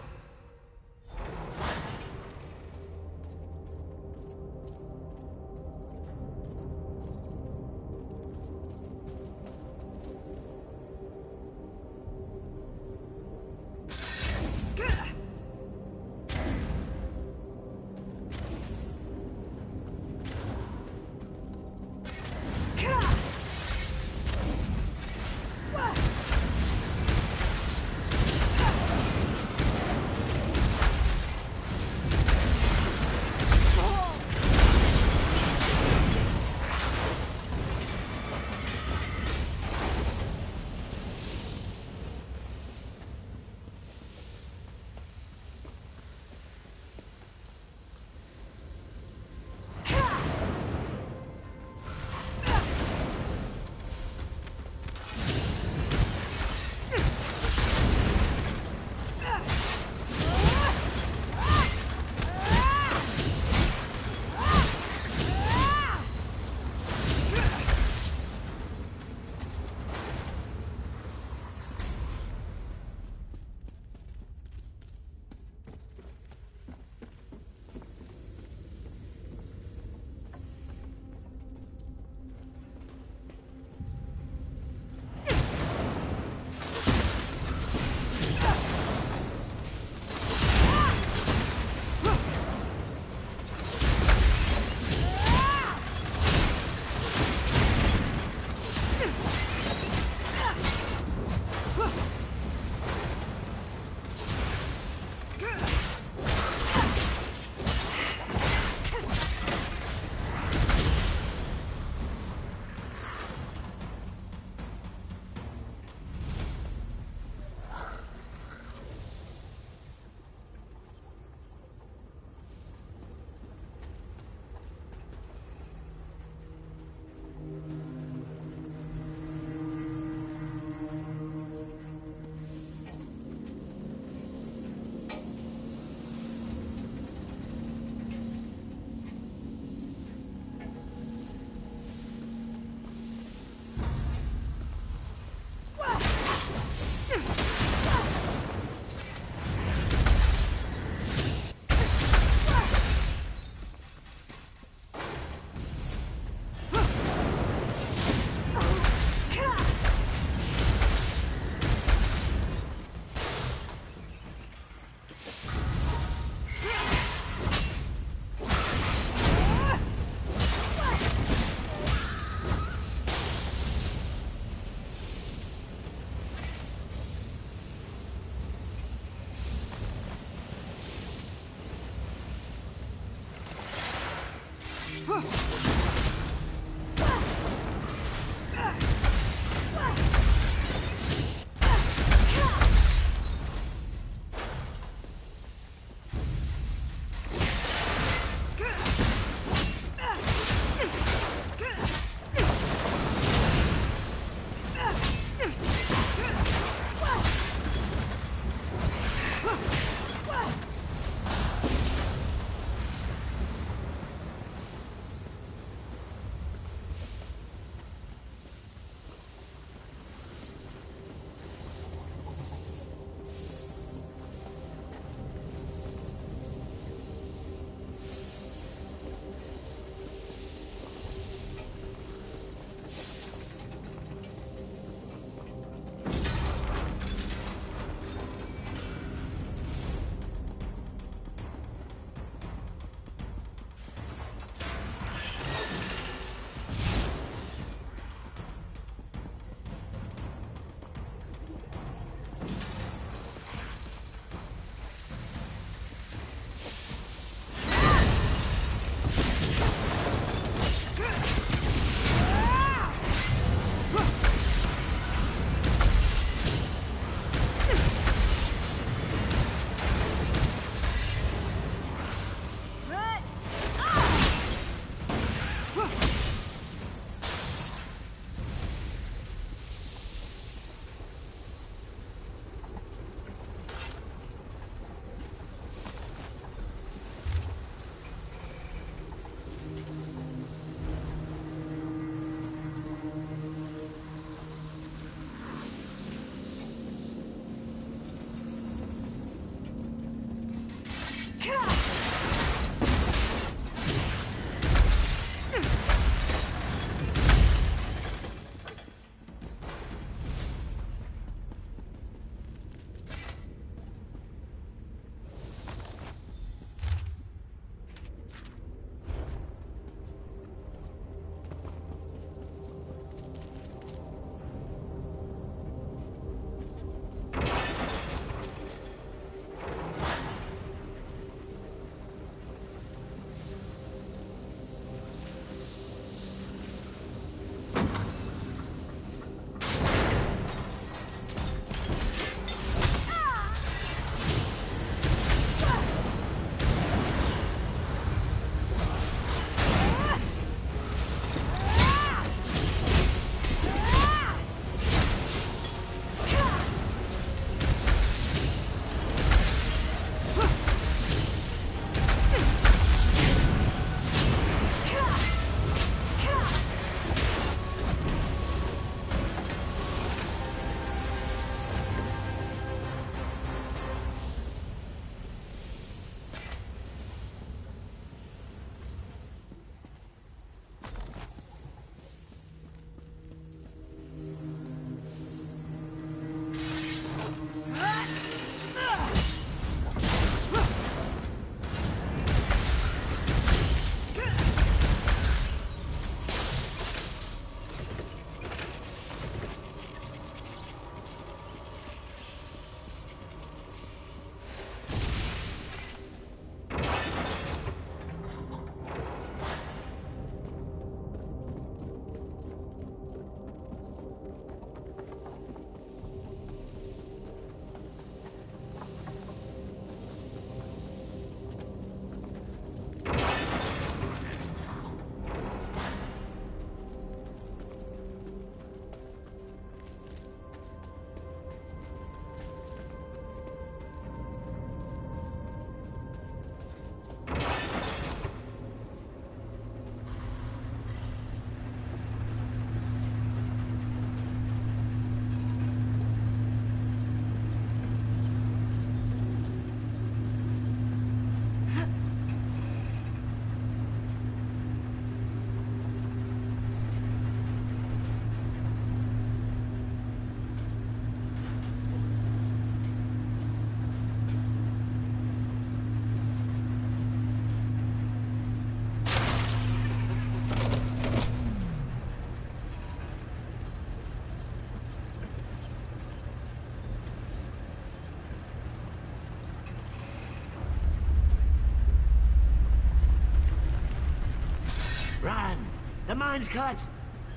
[SPEAKER 12] The mine's collapsed.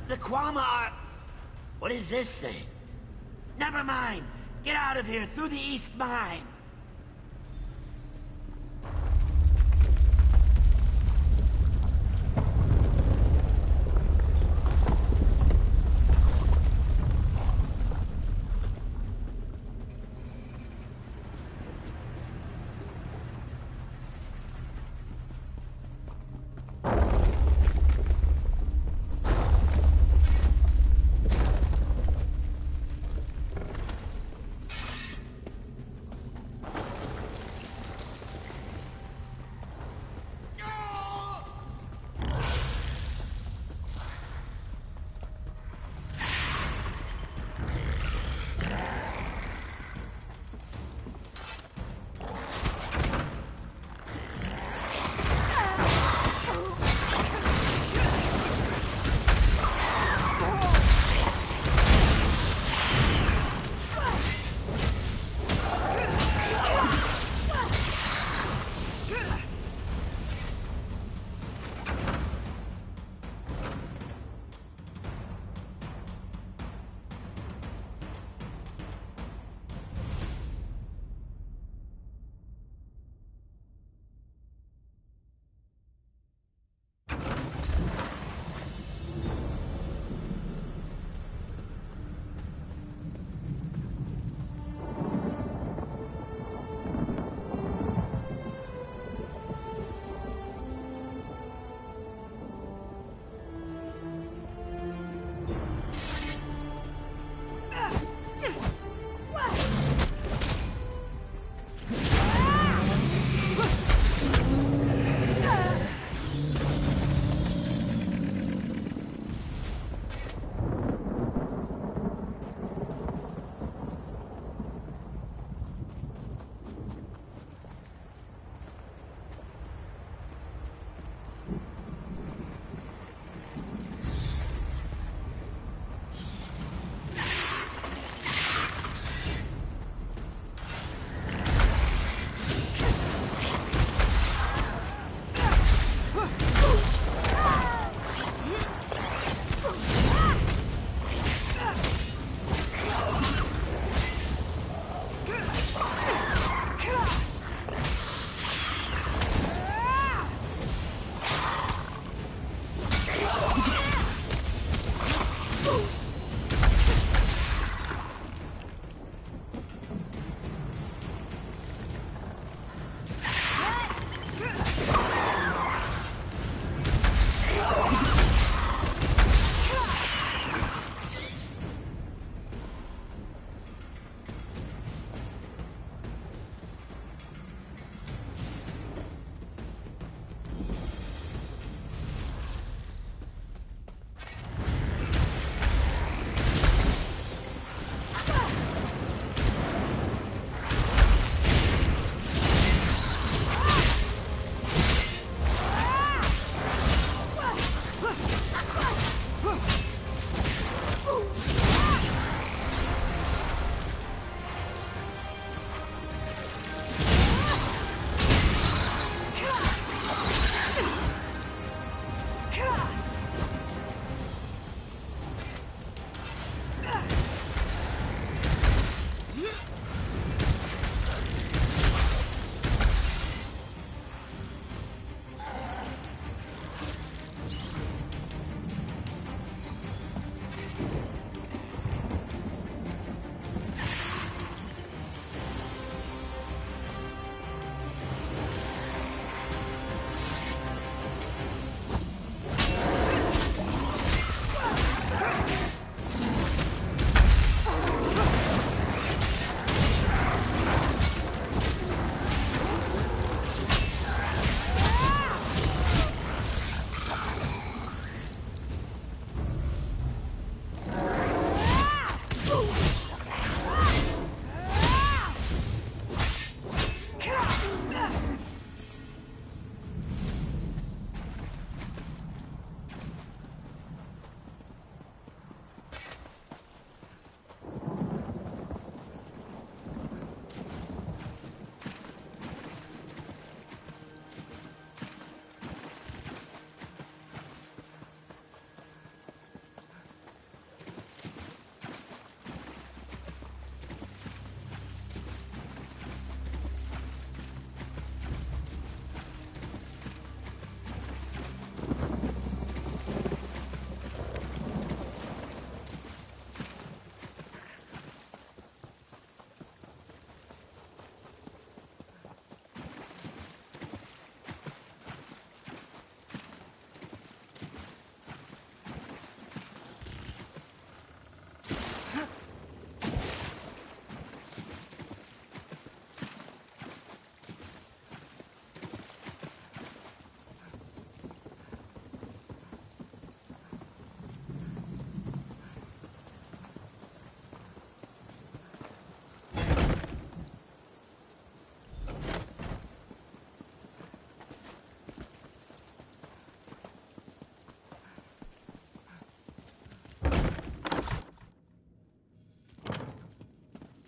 [SPEAKER 12] The Kwama are... What is this thing? Never mind. Get out of here, through the east mine.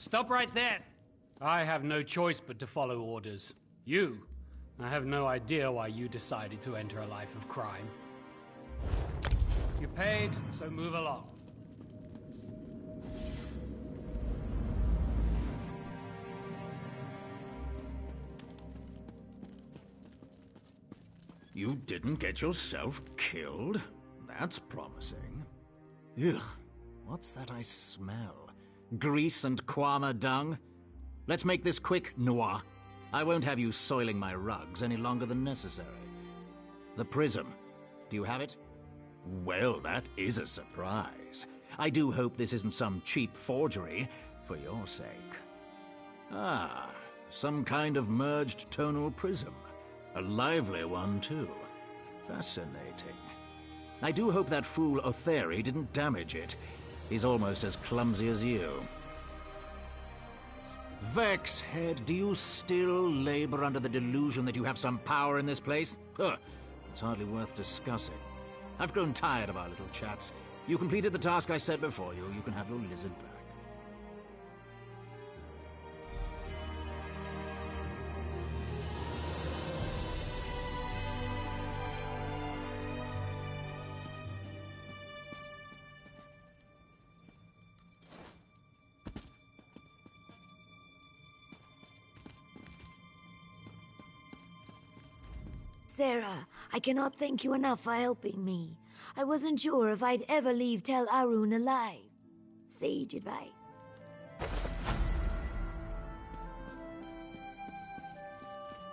[SPEAKER 14] Stop right there! I have no choice but to follow orders. You? I have no idea why you decided to enter a life of crime. You paid, so move along.
[SPEAKER 18] You didn't get yourself killed? That's promising. Ugh, what's that I smell? Grease and Kwama dung? Let's make this quick, Noir. I won't have you soiling my rugs any longer than necessary. The prism. Do you have it? Well, that is a surprise. I do hope this isn't some cheap forgery, for your sake. Ah, some kind of merged tonal prism. A lively one, too. Fascinating. I do hope that fool Otheri didn't damage it. He's almost as clumsy as you. Vexhead, do you still labor under the delusion that you have some power in this place? Huh, it's hardly worth discussing. I've grown tired of our little chats. You completed the task I set before you. You can have your lizard back.
[SPEAKER 9] Sarah, I cannot thank you enough for helping me. I wasn't sure if I'd ever leave Tel Arun alive. Sage advice.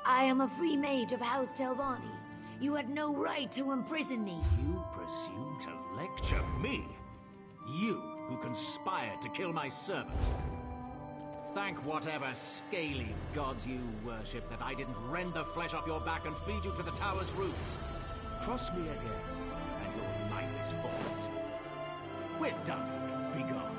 [SPEAKER 9] I am a free mage of House Telvanni. You had no right to imprison me.
[SPEAKER 18] You presume to lecture me? You, who conspired to kill my servant. Thank whatever scaly gods you worship that I didn't rend the flesh off your back and feed you to the tower's roots. Cross me again, and your life is forfeit. We're done. Be gone.